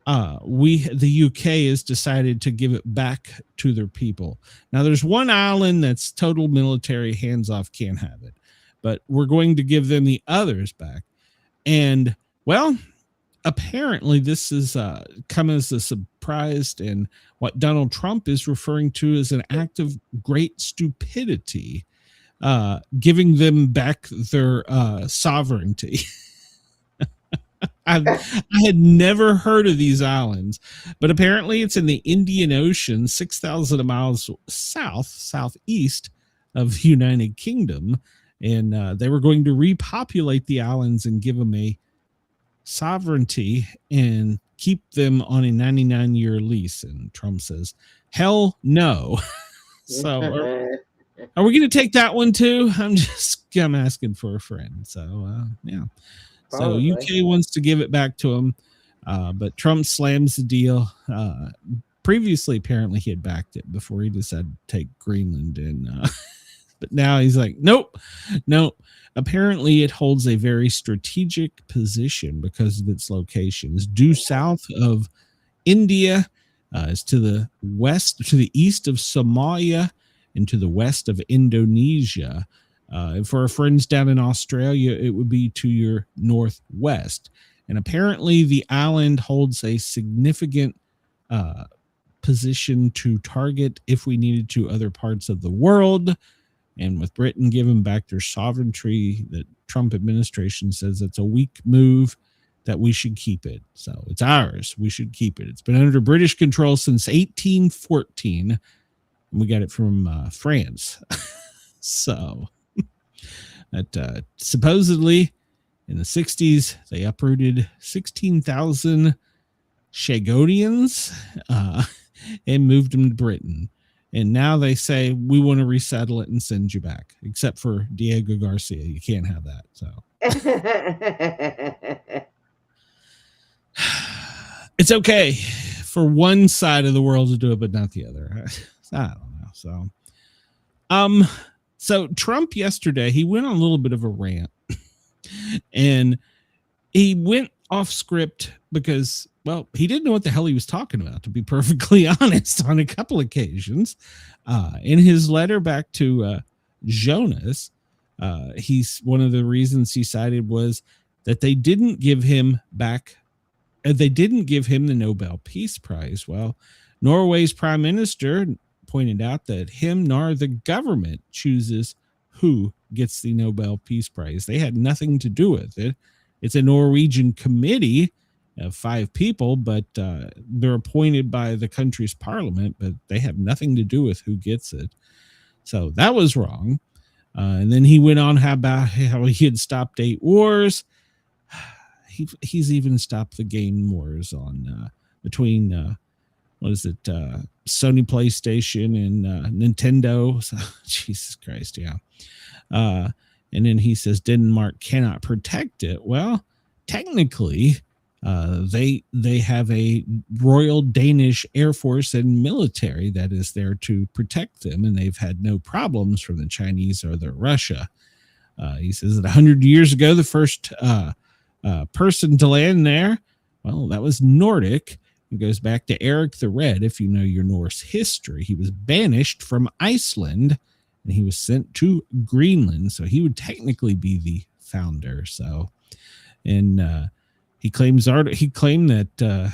the UK has decided to give it back to their people. Now there's one island that's total military, hands off, can't have it, but we're going to give them the others back. And, well, apparently this is come as a surprise, and what Donald Trump is referring to as an act of great stupidity, giving them back their sovereignty. I had never heard of these islands, but apparently it's in the Indian Ocean, 6,000 miles southeast of the United Kingdom. And they were going to repopulate the islands and give them a sovereignty and keep them on a 99-year lease. And Trump says, hell no. So are we going to take that one too? I'm asking for a friend. So yeah. Probably. So UK wants to give it back to him, but Trump slams the deal. Previously, apparently, he had backed it before he decided to take Greenland in. But now he's like, nope. Apparently, it holds a very strategic position because of its locations. Due south of India, is to the west, to the east of Somalia, and to the west of Indonesia. And for our friends down in Australia, it would be to your northwest. And apparently the island holds a significant position to target if we needed to other parts of the world. And with Britain giving back their sovereignty, the Trump administration says it's a weak move, that we should keep it. So it's ours. We should keep it. It's been under British control since 1814. And we got it from France. So that supposedly in the 60s, they uprooted 16,000 Shagodians and moved them to Britain. And now they say, we want to resettle it and send you back, except for Diego Garcia. You can't have that. So it's okay for one side of the world to do it, but not the other. I don't know. So Trump yesterday, he went on a little bit of a rant and he went off script because, well, he didn't know what the hell he was talking about, to be perfectly honest, on a couple occasions. In his letter back to Jonas, he's one of the reasons he cited was that they didn't give him back. They didn't give him the Nobel Peace Prize. Well, Norway's prime minister pointed out that him nor the government chooses who gets the Nobel Peace Prize. They had nothing to do with it. It's a Norwegian committee of 5 people, but they're appointed by the country's parliament, but they have nothing to do with who gets it. So that was wrong. And then he went on about how he had stopped 8 wars. He's even stopped the game wars on between what is it, Sony PlayStation and Nintendo. So, Jesus Christ, yeah. And then he says Denmark cannot protect it. Well, technically, they have a Royal Danish Air Force and military that is there to protect them, and they've had no problems from the Chinese or the Russia. He says that 100 years ago, the first person to land there, well, that was Nordic. It goes back to Eric the Red, if you know your Norse history. He was banished from Iceland, and he was sent to Greenland, so he would technically be the founder. So, and he claimed that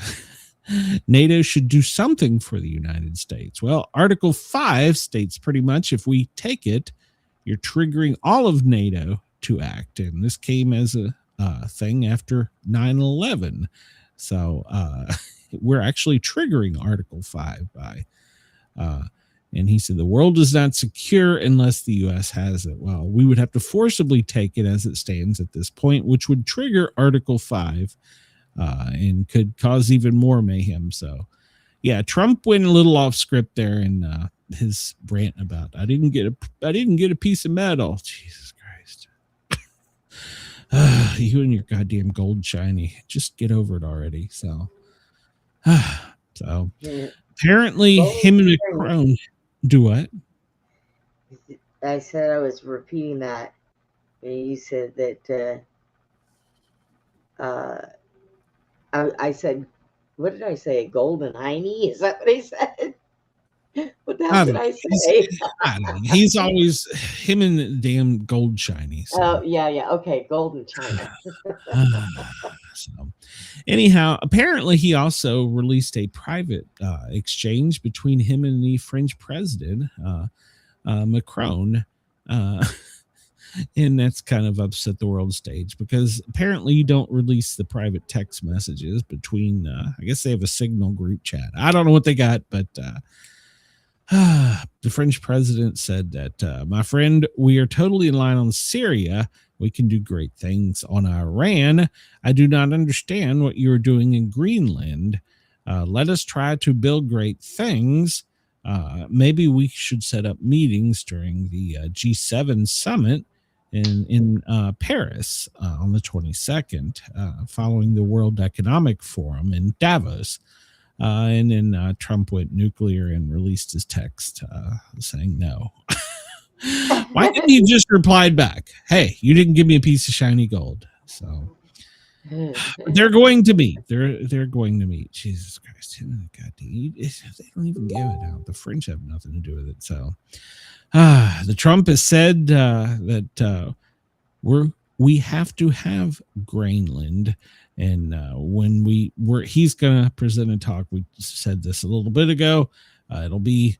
NATO should do something for the United States. Well, Article 5 states pretty much if we take it, you're triggering all of NATO to act, and this came as a thing after 9/11. So we're actually triggering Article 5 by, and he said the world is not secure unless the U.S. has it. Well, we would have to forcibly take it as it stands at this point, which would trigger Article 5 and could cause even more mayhem. So, yeah, Trump went a little off script there in his rant about I didn't get a piece of metal. Jesus Christ. You and your goddamn gold shiny. Just get over it already. So apparently him and Macron do what? I said I was repeating that. And you said that I said, what did I say? Golden hiney? Is that what I said? What the hell did I say? I don't know. He's always him and the damn gold shiny. So. Oh, yeah. Okay, golden china. So, anyhow, apparently he also released a private exchange between him and the French president, Macron. And that's kind of upset the world stage because apparently you don't release the private text messages between, I guess they have a Signal group chat. I don't know what they got, but the French president said that, my friend, we are totally in line on Syria. We can do great things on Iran. I do not understand what you're doing in Greenland. Let us try to build great things. Maybe we should set up meetings during the G7 summit in Paris on the 22nd, following the World Economic Forum in Davos. And then Trump went nuclear and released his text saying no. Why didn't you just reply back? Hey, you didn't give me a piece of shiny gold. So they're going to meet. They're going to meet. Jesus Christ. God, they don't even give it out. The French have nothing to do with it. So the Trump has said that we have to have Greenland. And when he's going to present a talk, we said this a little bit ago, it'll be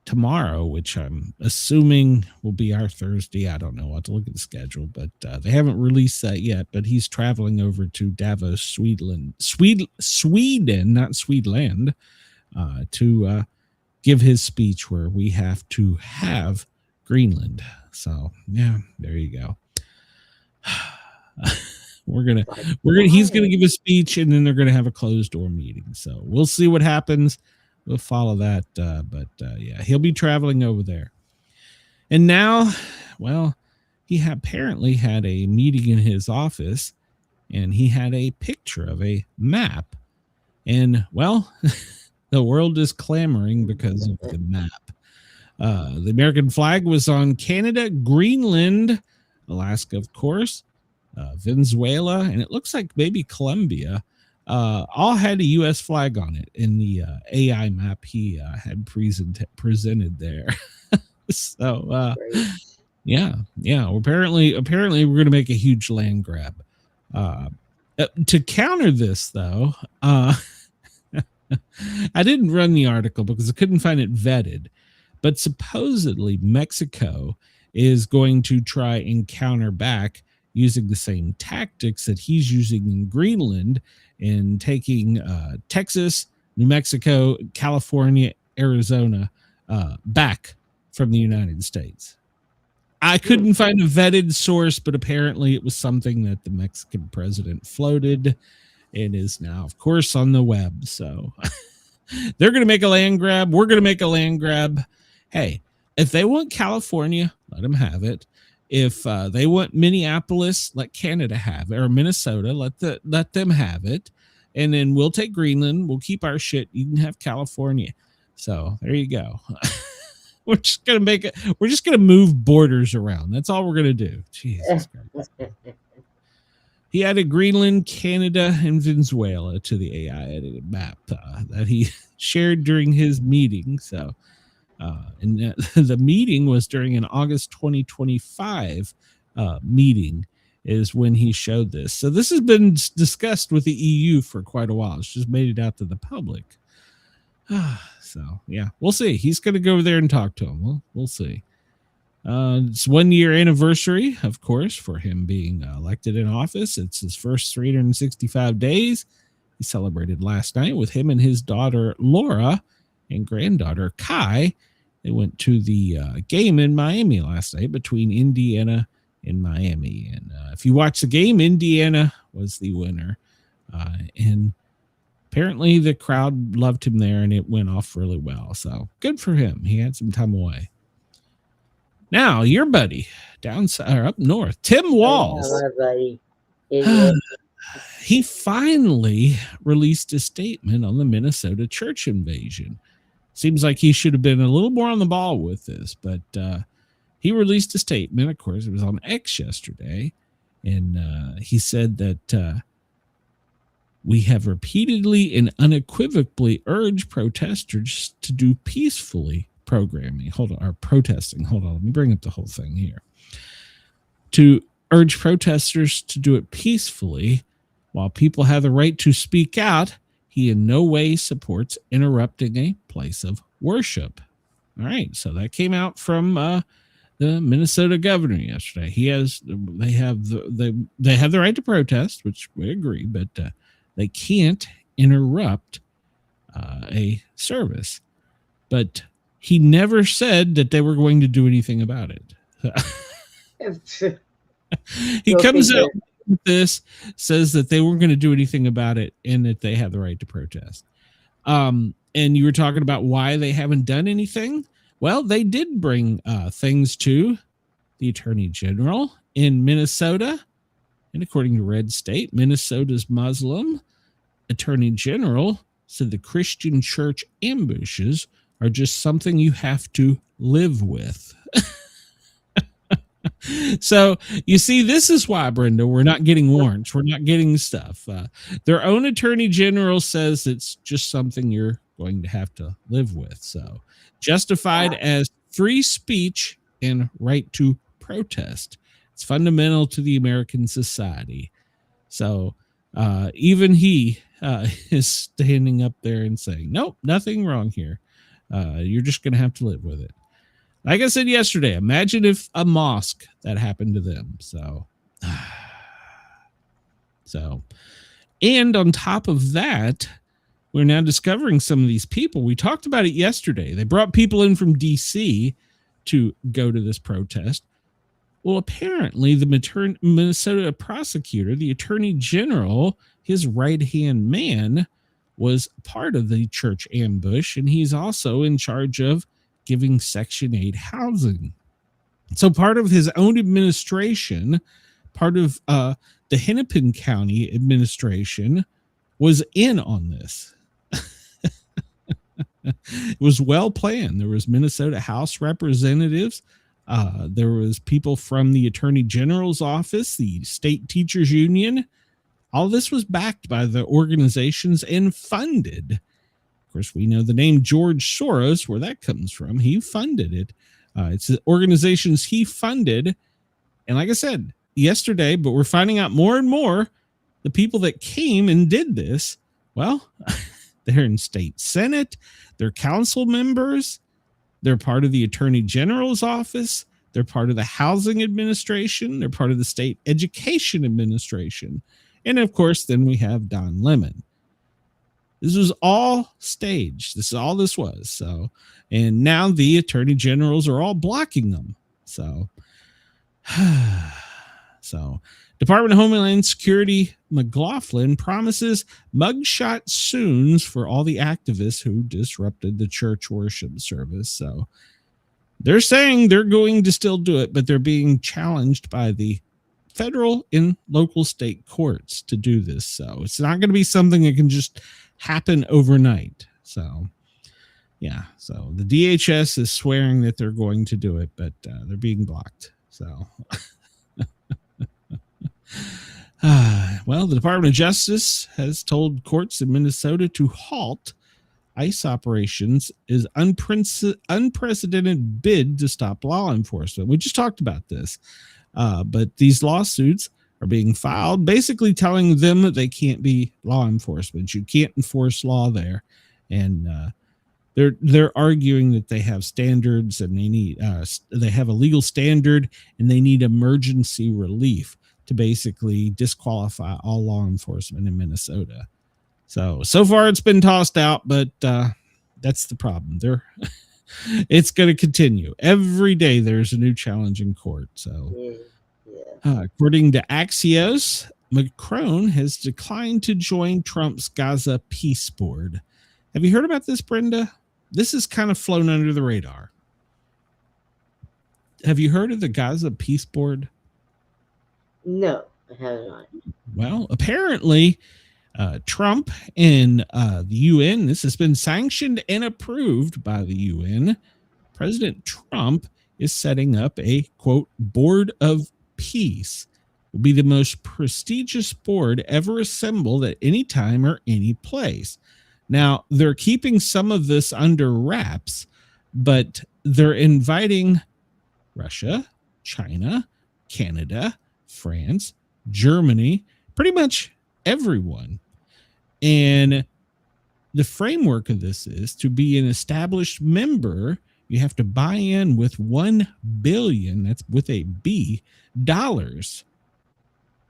tomorrow, which I'm assuming will be our Thursday. I don't know. I'll have to look at the schedule, but they haven't released that yet. But he's traveling over to Davos, Sweden, not Sweden, to give his speech where we have to have Greenland. So yeah, there you go. He's gonna give a speech, and then they're gonna have a closed door meeting. So we'll see what happens. We'll follow that. But yeah, he'll be traveling over there. And now, well, he apparently had a meeting in his office, and he had a picture of a map. And well, the world is clamoring because of the map. The American flag was on Canada, Greenland, Alaska, of course, Venezuela, and it looks like maybe Colombia. All had a U.S. flag on it in the AI map he had presented there. So yeah. Apparently we're going to make a huge land grab. To counter this, though, I didn't run the article because I couldn't find it vetted, but supposedly Mexico is going to try and counter back using the same tactics that he's using in Greenland and taking Texas, New Mexico, California, Arizona back from the United States. I couldn't find a vetted source, but apparently it was something that the Mexican president floated and is now, of course, on the web. So they're going to make a land grab. We're going to make a land grab. Hey, if they want California, let them have it. If they want Minneapolis, let Canada have it, or Minnesota, let them have it. And then we'll take Greenland. We'll keep our shit. You can have California. So there you go. We're just gonna move borders around. That's all we're gonna do. Jesus Christ. He added Greenland, Canada, and Venezuela to the AI edited map that he shared during his meeting. So, and the meeting was during an August 2025 meeting is when he showed this. So this has been discussed with the EU for quite a while. It's just made it out to the public. So yeah, we'll see. He's going to go over there and talk to him. We'll see. It's 1 year anniversary, of course, for him being elected in office. It's his first 365 days. He celebrated last night with him and his daughter, Laura, and granddaughter, Kai. They went to the game in Miami last night between Indiana and Miami. And if you watch the game, Indiana was the winner. And apparently the crowd loved him there, and it went off really well. So good for him. He had some time away. Now, your buddy up north, Tim Walz. Hello, buddy. He finally released a statement on the Minnesota church invasion. Seems like he should have been a little more on the ball with this, but he released a statement. Of course, it was on X yesterday, and he said that we have repeatedly and unequivocally urged protesters to do peacefully protesting. Hold on. Let me bring up the whole thing here. To urge protesters to do it peacefully while people have the right to speak out. He in no way supports interrupting a place of worship. All right. So that came out from the Minnesota governor yesterday. They have the right to protest, which we agree, but they can't interrupt a service. But he never said that they were going to do anything about it. He comes out with this, says that they weren't going to do anything about it and that they have the right to protest. And you were talking about why they haven't done anything. Well, they did bring things to the Attorney General in Minnesota. And according to Red State, Minnesota's Muslim Attorney General said the Christian church ambushes are just something you have to live with. So you see, this is why, Brenda, we're not getting warrants. We're not getting stuff. Their own attorney general says it's just something you're going to have to live with. So justified as free speech and right to protest. It's fundamental to the American society. So even he is standing up there and saying, nope, nothing wrong here. You're just going to have to live with it. Like I said yesterday, imagine if a mosque that happened to them. So, and on top of that, we're now discovering some of these people. We talked about it yesterday. They brought people in from DC to go to this protest. Well, apparently the Minnesota prosecutor, the attorney general, his right-hand man, was part of the church ambush, and he's also in charge of giving Section 8 housing. So part of his own administration, part of the Hennepin County administration, was in on this. It was well planned. There was Minnesota House representatives. There was people from the Attorney General's office, the State Teachers Union. All this was backed by the organizations and funded. Of course, we know the name George Soros, where that comes from. He funded it. It's the organizations he funded. And like I said yesterday, but we're finding out more and more, the people that came and did this, well, they're in state senate, they're council members, they're part of the attorney general's office, they're part of the housing administration, they're part of the state education administration. And of course, then we have Don Lemon. This was all staged. This is all this was. So, and now the attorney generals are all blocking them. So, Department of Homeland Security McLaughlin promises mugshot soons for all the activists who disrupted the church worship service. So they're saying they're going to still do it, but they're being challenged by the federal and local state courts to do this. So it's not going to be something that can just happen overnight. So yeah, so the DHS is swearing that they're going to do it, but they're being blocked. So well, the Department of Justice has told courts in Minnesota to halt ICE operations is unprecedented bid to stop law enforcement. We just talked about this, but these lawsuits are being filed, basically telling them that they can't be law enforcement. You can't enforce law there, and they're arguing that they have standards and they have a legal standard and they need emergency relief to basically disqualify all law enforcement in Minnesota. So far it's been tossed out, but that's the problem. It's going to continue. Every day there's a new challenge in court. So according to Axios, Macron has declined to join Trump's Gaza peace board. Have you heard about this, Brenda? This has kind of flown under the radar. Have you heard of the Gaza peace board? No, I have not. Well, apparently Trump and the UN, this has been sanctioned and approved by the UN. President Trump is setting up a, quote, board of peace. Will be the most prestigious board ever assembled at any time or any place. Now, they're keeping some of this under wraps, but they're inviting Russia, China, Canada, France, Germany, pretty much everyone. And the framework of this is to be an established member You have to buy in with $1 billion, that's with a B, dollars.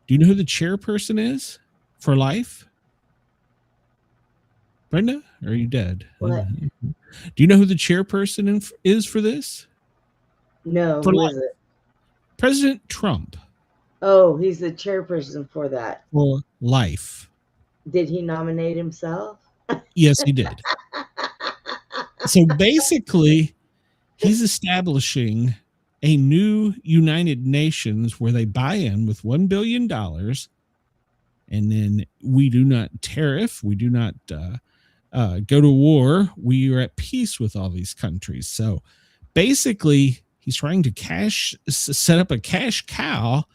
Do you know who the chairperson is for life? Brenda, are you dead? What? Do you know who the chairperson is for this? No, For who life. is it? President Trump. Oh, he's the chairperson for that. For life. Did he nominate himself? Yes, he did. So basically, he's establishing a new United Nations where they buy in with $1 billion, and then we do not tariff, we do not go to war. We are at peace with all these countries. So basically, he's trying to set up a cash cow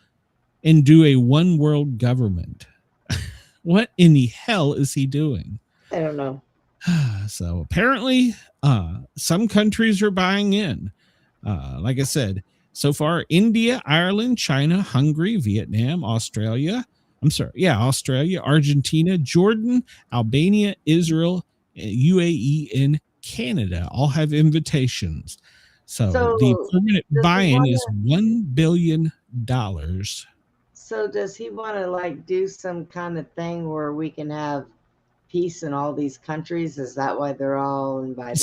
and do a one world government. What in the hell is he doing? I don't know. So apparently, some countries are buying in. Like I said, so far, India, Ireland, China, Hungary, Vietnam, Australia, Argentina, Jordan, Albania, Israel, UAE, and Canada all have invitations. So the permanent buy-in is $1 billion. So does he want to like do some kind of thing where we can have peace in all these countries? Is that why they're all invited?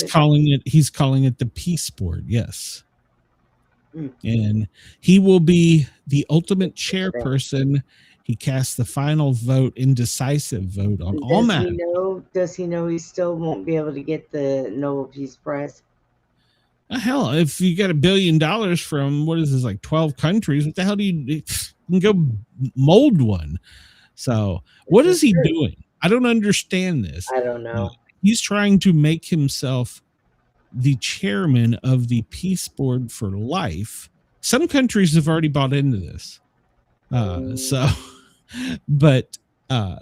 He's calling it the Peace Board, yes. And he will be the ultimate chairperson. He casts the final vote, indecisive vote on all matters. Does he know he still won't be able to get the Nobel Peace Prize? Hell, if you got $1 billion from, what is this, like 12 countries, what the hell do you can go mold one? So what is he doing? I don't understand this. I don't know. He's trying to make himself the chairman of the Peace Board for life. Some countries have already bought into this. But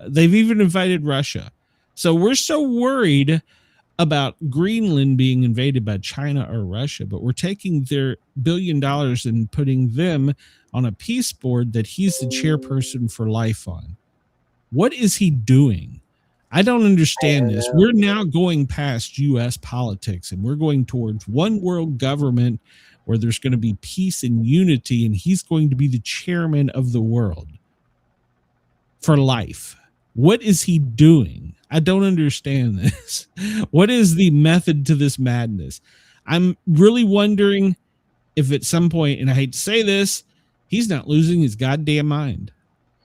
they've even invited Russia. So we're so worried about Greenland being invaded by China or Russia, but we're taking their $1 billion and putting them on a peace board that he's the chairperson for life on. What is he doing? I don't understand this. We're now going past U.S. politics, and we're going towards one world government where there's going to be peace and unity, and he's going to be the chairman of the world for life. What is he doing? I don't understand this. What is the method to this madness? I'm really wondering if at some point, and I hate to say this, he's not losing his goddamn mind.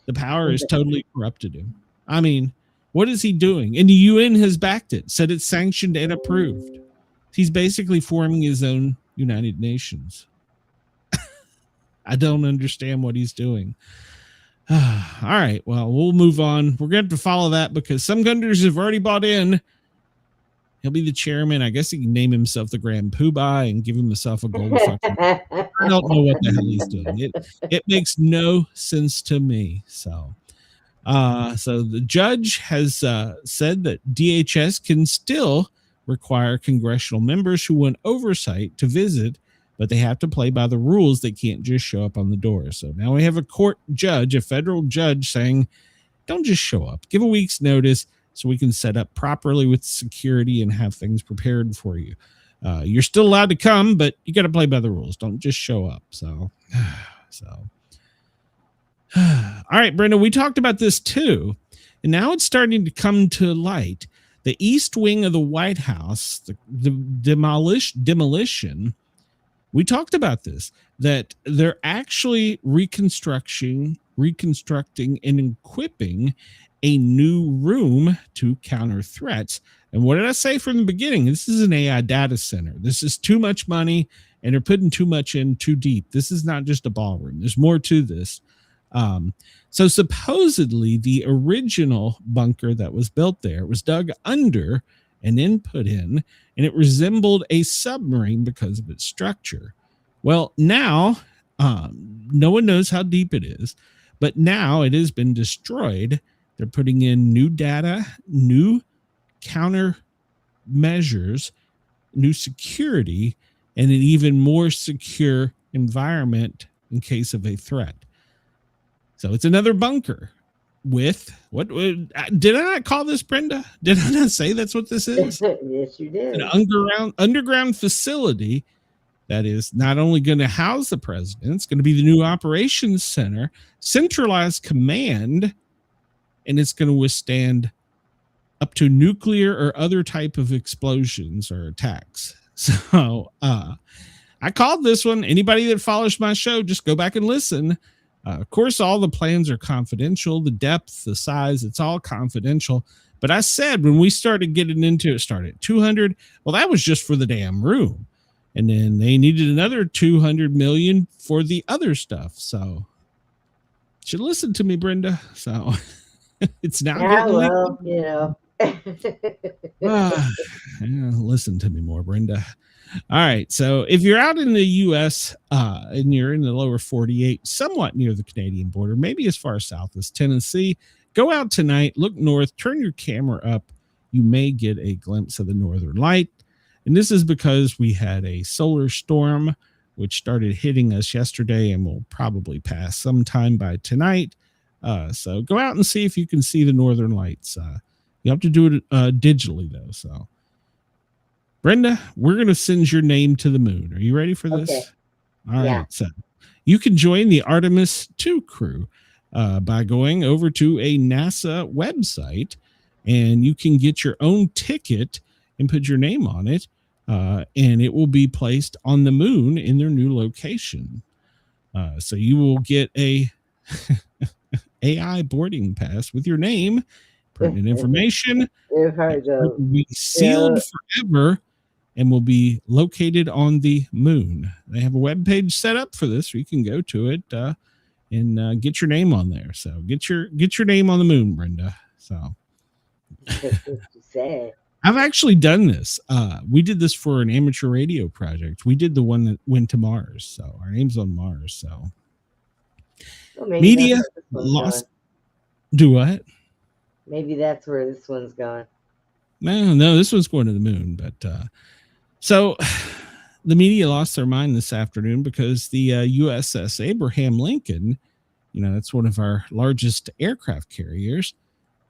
The power has totally corrupted him. I mean, what is he doing? And the UN has backed it, said it's sanctioned and approved. He's basically forming his own United Nations. I don't understand what he's doing. All right, well, we'll move on. We're going to have to follow that because some countries have already bought in. He'll be the chairman. I guess he can name himself the Grand Poobah and give himself a gold fucking. I don't know what the hell he's doing. It makes no sense to me. So the judge has said that DHS can still require congressional members who want oversight to visit, but they have to play by the rules. They can't just show up on the door. So now we have a court judge, a federal judge saying, don't just show up. Give a week's notice so we can set up properly with security and have things prepared for you. You're still allowed to come, but you got to play by the rules. Don't just show up. So. All right, Brenda, we talked about this too, and now it's starting to come to light. The east wing of the White House, the demolition, we talked about this, that they're actually reconstructing and equipping a new room to counter threats. And what did I say from the beginning? This is an AI data center. This is too much money, and they're putting too much in too deep. This is not just a ballroom. There's more to this. So supposedly the original bunker that was built there was dug under and then put in, and it resembled a submarine because of its structure. Well, now no one knows how deep it is, but now it has been destroyed. They're putting in new data, new counter measures, new security, and an even more secure environment in case of a threat. So it's another bunker. with what did I not call this, Brenda? Did I not say that's what this is? Yes, you did. An underground facility that is not only going to house the president, it's going to be the new operations center, centralized command, and it's going to withstand up to nuclear or other type of explosions or attacks. So I called this one. Anybody that follows my show, just go back and listen. Of course, all the plans are confidential. The depth, the size, it's all confidential. But I said when we started getting into it, started at 200. Well, that was just for the damn room. And then they needed another 200 million for the other stuff. So you should listen to me, Brenda. So it's now getting well, you know. Listen to me more, Brenda. All right. So if you're out in the U.S. And you're in the lower 48, somewhat near the Canadian border, maybe as far south as Tennessee, go out tonight, look north, turn your camera up. You may get a glimpse of the northern light. And this is because we had a solar storm, which started hitting us yesterday and will probably pass sometime by tonight. So go out and see if you can see the northern lights. You have to do it digitally, though. So, Brenda, we're going to send your name to the moon. Are you ready for this? Okay. All right. So you can join the Artemis 2 crew by going over to a NASA website, and you can get your own ticket and put your name on it, and it will be placed on the moon in their new location. So you will get a AI boarding pass with your name, pertinent information. It will be sealed forever and will be located on the moon. They have a web page set up for this, so you can go to it and get your name on there. So get your name on the moon, Brenda. So I've actually done this. We did this for an amateur radio project. We did the one that went to Mars. So our name's on Mars. So media lost. Do what? Maybe that's where this one's going. No, this one's going to the moon. But so the media lost their mind this afternoon because the USS Abraham Lincoln, that's one of our largest aircraft carriers.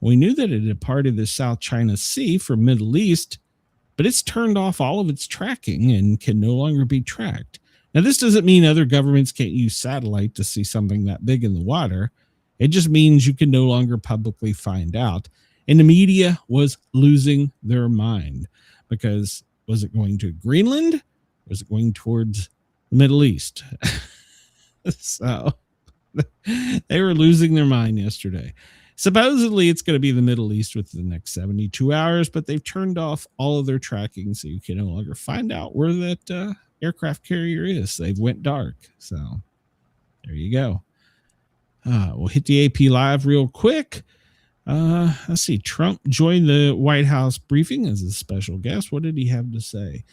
We knew that it had departed the South China Sea for Middle East, but it's turned off all of its tracking and can no longer be tracked. Now, this doesn't mean other governments can't use satellite to see something that big in the water. It just means you can no longer publicly find out. And the media was losing their mind because was it going to Greenland? Was it going towards the Middle East? So they were losing their mind yesterday. Supposedly, it's going to be the Middle East within the next 72 hours, but they've turned off all of their tracking, so you can no longer find out where that aircraft carrier is. They've went dark. So there you go. We'll hit the AP Live real quick. Let's see. Trump joined the White House briefing as a special guest. What did he have to say?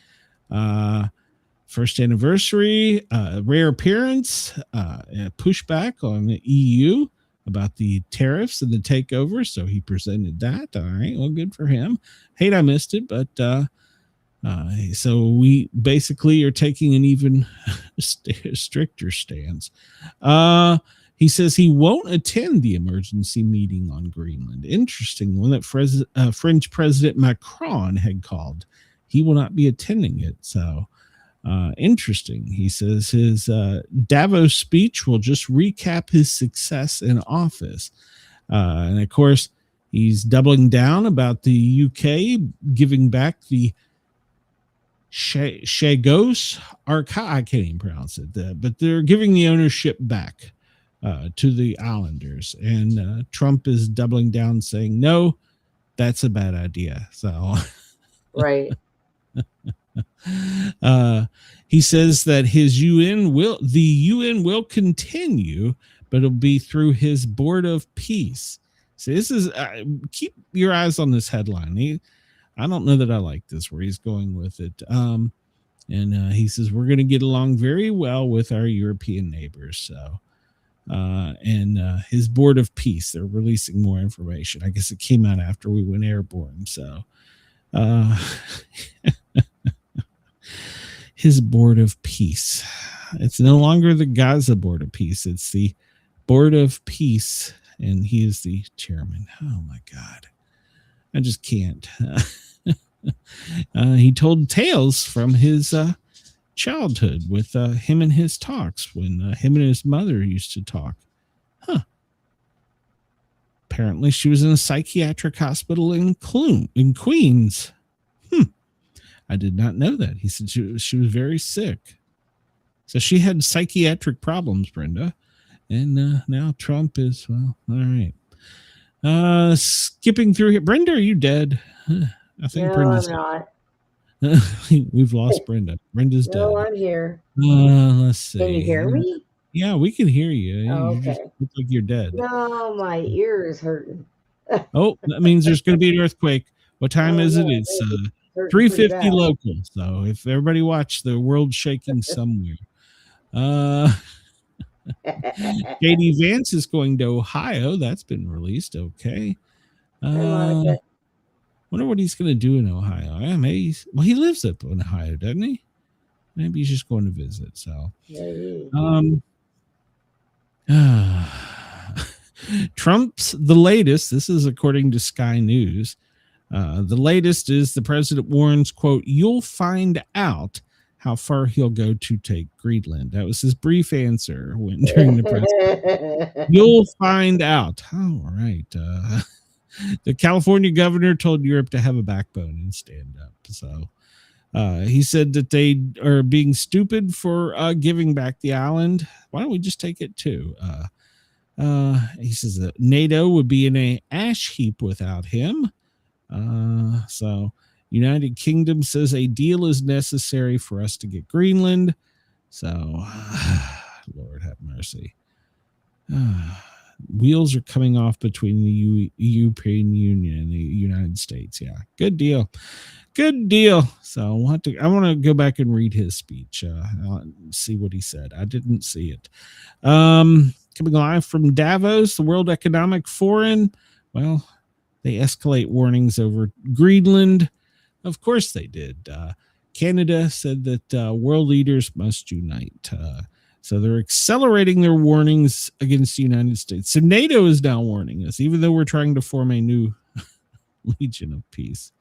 First anniversary, rare appearance, pushback on the EU about the tariffs and the takeover. So he presented that. All right. Well, good for him. Hate I missed it, but so we basically are taking an even stricter stance. He says he won't attend the emergency meeting on Greenland. Interesting one that French President Macron had called. He will not be attending it. So interesting. He says his Davos speech will just recap his success in office. And of course, he's doubling down about the UK giving back the Chagos Arca. I can't even pronounce it, but they're giving the ownership back to the islanders. And Trump is doubling down saying, no, that's a bad idea. So, right. He says that the UN will continue, but it'll be through his board of peace. So this is keep your eyes on this headline. I don't know that I like this where he's going with it. And he says we're going to get along very well with our European neighbors. So, and his board of peace, they're releasing more information. I guess it came out after we went airborne. So, his board of peace. It's no longer the Gaza board of peace. It's the board of peace and he is the chairman. Oh my God, I just can't. He told tales from his childhood with him and his talks when him and his mother used to talk. Huh. Apparently, she was in a psychiatric hospital in Queens. I did not know that. He said she was very sick. So she had psychiatric problems, Brenda. And now Trump is, well, all right. Skipping through here. Brenda, are you dead? I think No, Brenda's I'm not. We've lost Brenda. Brenda's dead. No, I'm here. Let's see. Can you hear me? Yeah, we can hear you. Oh, You just okay. look like you're dead. No, my ear is hurting. Oh, that means there's going to be an earthquake. What time is it? no, It's hurting pretty 3:50 bad. local. So if everybody watch, the world's shaking somewhere. J.D. Vance is going to Ohio. That's been released. Okay. Monica. Wonder what he's going to do in Ohio. Maybe he lives up in Ohio, doesn't he? Maybe he's just going to visit. So, Trump's the latest. This is according to Sky News. The latest is the president warns, quote, "You'll find out how far he'll go to take Greenland." That was his brief answer during the press. You'll find out. All right. The California governor told Europe to have a backbone and stand up. So he said that they are being stupid for giving back the island. Why don't we just take it too? He says that NATO would be in an ash heap without him. So United Kingdom says a deal is necessary for us to get Greenland. So Lord have mercy. Wheels are coming off between the European Union and the United States. Yeah, good deal. Good deal. So I want to go back and read his speech. I'll see what he said. I didn't see it. Coming live from Davos, the World Economic Forum. Well, they escalate warnings over Greenland. Of course they did. Canada said that world leaders must unite. So they're accelerating their warnings against the United States. So NATO is now warning us, even though we're trying to form a new Legion of Peace.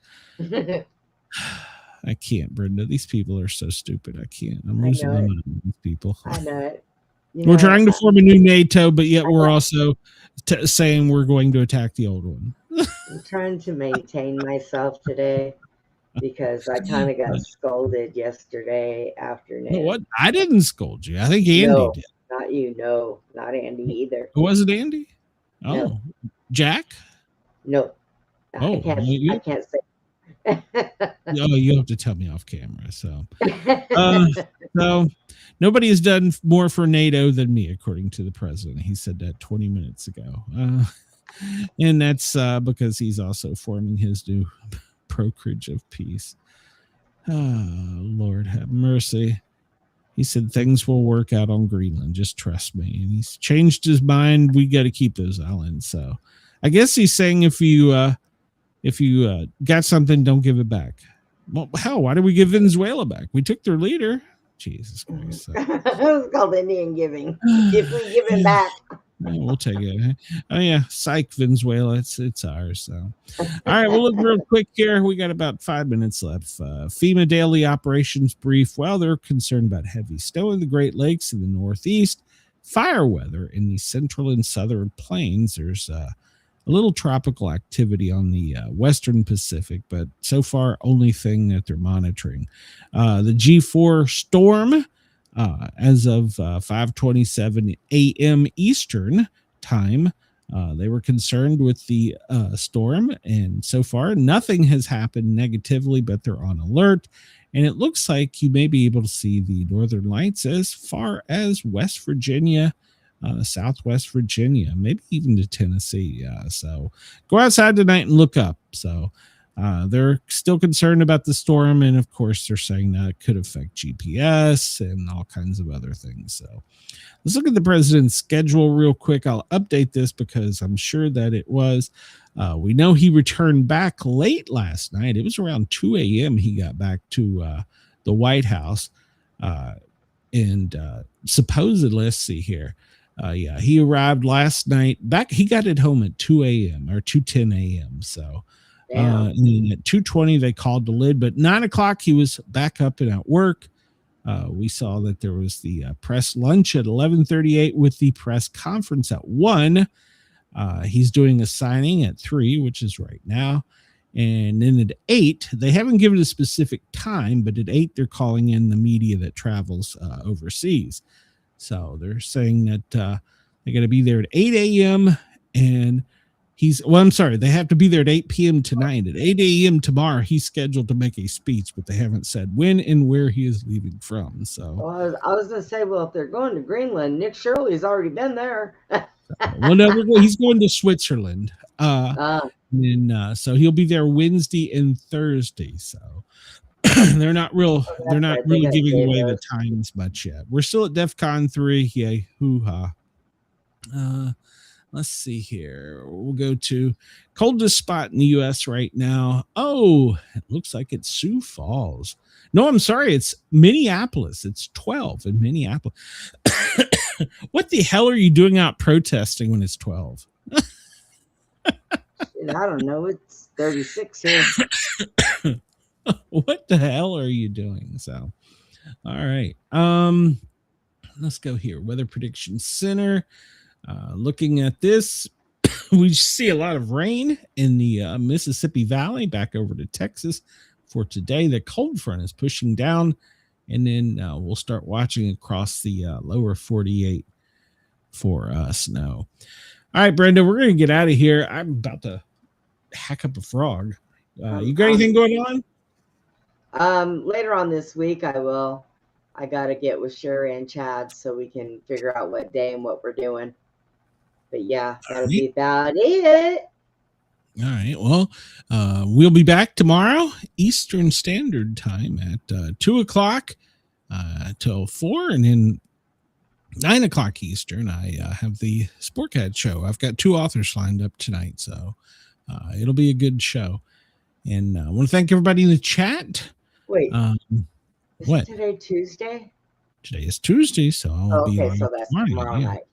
I can't, Brenda. These people are so stupid. I can't. I'm losing my mind on these people. I know it. We're trying to form a new NATO, but yet we're also saying we're going to attack the old one. I'm trying to maintain myself today because I kind of got scolded yesterday afternoon. What? I didn't scold you. I think Andy did. Not you. No, not Andy either. Was it Andy? Oh, no. Jack? No. Oh, I can't say. You have to tell me off camera. So nobody has done more for NATO than me, according to the president. He said that 20 minutes ago. And that's because he's also forming his new brokerage of peace. Lord have mercy. He said things will work out on Greenland. Just trust me. And he's changed his mind. We got to keep those islands. So I guess he's saying if you got something, don't give it back. Well, hell, why did we give Venezuela back? We took their leader. Jesus Christ. So. It's called Indian giving. If we give it back. Yeah, we'll take it. Oh yeah, psych, Venezuela. It's ours. So, all right, we'll look real quick here. We got about 5 minutes left. FEMA daily operations brief. Well, they're concerned about heavy snow in the Great Lakes in the Northeast, fire weather in the central and southern plains. There's a little tropical activity on the Western Pacific, but so far only thing that they're monitoring. The G4 storm. As of 5:27 a.m. Eastern time, they were concerned with the storm, and so far nothing has happened negatively, but they're on alert. And it looks like you may be able to see the northern lights as far as West Virginia, Southwest Virginia, maybe even to Tennessee. So go outside tonight and look up. So they're still concerned about the storm, and of course they're saying that it could affect GPS and all kinds of other things. So let's look at the president's schedule real quick. I'll update this because I'm sure that it was. We know he returned back late last night. It was around 2 a.m. he got back to the White House, and supposedly, let's see here. Yeah, he arrived last night. He got it home at 2 a.m. or 2:10 a.m. So and then at 2:20 they called the lid, but 9 o'clock he was back up and at work. We saw that there was the press lunch at 11:38 with the press conference at 1. He's doing a signing at 3, which is right now. And then at 8, they haven't given a specific time, but at 8, they're calling in the media that travels overseas. So they're saying that they're going to be there at 8 a.m. and they have to be there at 8 p.m. tonight. At 8 a.m. tomorrow, he's scheduled to make a speech, but they haven't said when and where he is leaving from. So I was going to say, well, if they're going to Greenland, Nick Shirley's already been there. Well, no, he's going to Switzerland. And so he'll be there Wednesday and Thursday. So they're not really giving away the times much yet. We're still at DEF CON 3. Yay, hoo-ha. Let's see here. We'll go to coldest spot in the U.S. right now. Oh, it looks like it's Sioux Falls. No, I'm sorry. It's Minneapolis. It's 12 in Minneapolis. What the hell are you doing out protesting when it's 12? I don't know. It's 36 here. What the hell are you doing? So, all right. Let's go here. Weather Prediction Center. Looking at this, we see a lot of rain in the Mississippi Valley back over to Texas for today. The cold front is pushing down, and then we'll start watching across the lower 48 for snow. All right, Brenda, we're going to get out of here. I'm about to hack up a frog. You got anything going on? Later on this week, I will. I got to get with Sherry and Chad so we can figure out what day and what we're doing. But yeah, that'll be about it. All right. Well, we'll be back tomorrow, Eastern Standard Time at 2 o'clock till 4, and then 9 o'clock Eastern. I have the Sportcat show. I've got 2 authors lined up tonight, so it'll be a good show. And I want to thank everybody in the chat. Wait, what? Today Tuesday? Today is Tuesday, so I'll be live so that's tomorrow night.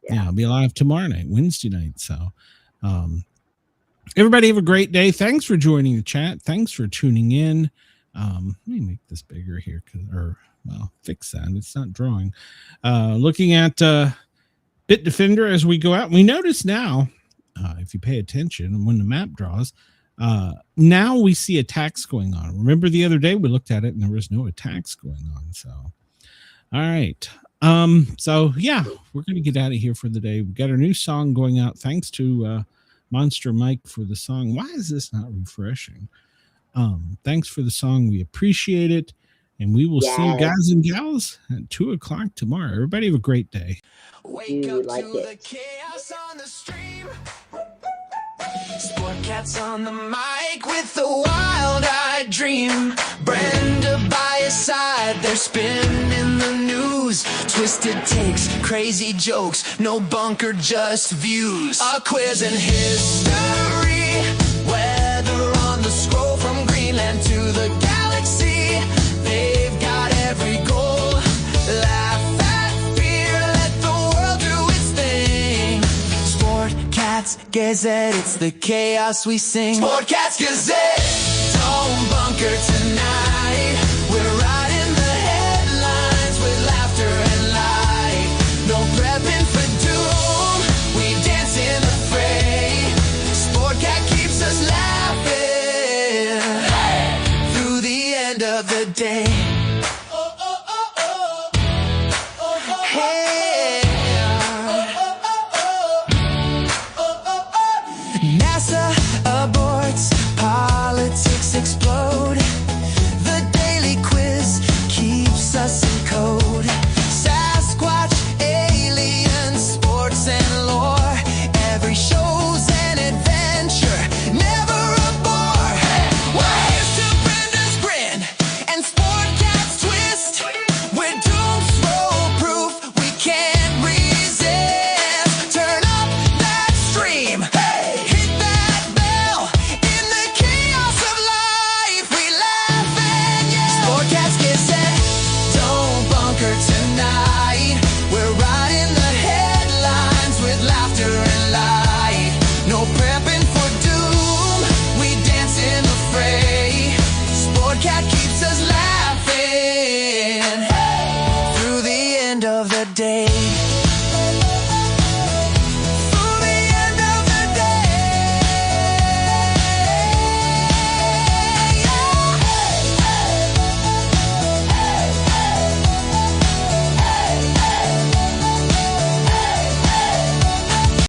Yeah, I'll be live tomorrow night, Wednesday night. So everybody have a great day. Thanks for joining the chat. Thanks for tuning in. Let me make this bigger here, fix that. It's not drawing. Looking at Bit Defender as we go out. We notice now, if you pay attention, when the map draws, now we see attacks going on. Remember the other day we looked at it and there was no attacks going on. So, all right. So yeah, we're going to get out of here for the day. We got our new song going out. Thanks to Monster Mike for the song. Why is this not refreshing? Thanks for the song. We appreciate it. And we will see you guys and gals at 2 o'clock tomorrow. Everybody have a great day. Wake up to the chaos on the stream. Sportcat's on the mic with a wild-eyed dream. Brenda by his side, they're spinning the news. Twisted takes, crazy jokes, no bunker, just views. A quiz and history, weather on the scroll from Greenland to the galaxy. They've got every goal. Laugh at fear, let the world do its thing. Sportcat's Gazette, it's the chaos we sing. Sportcat's Gazette, don't bunker tonight. We're riding the headlines with laughter and light. No prepping for doom, we dance in the fray. Sportcat keeps us laughing through the end of the day.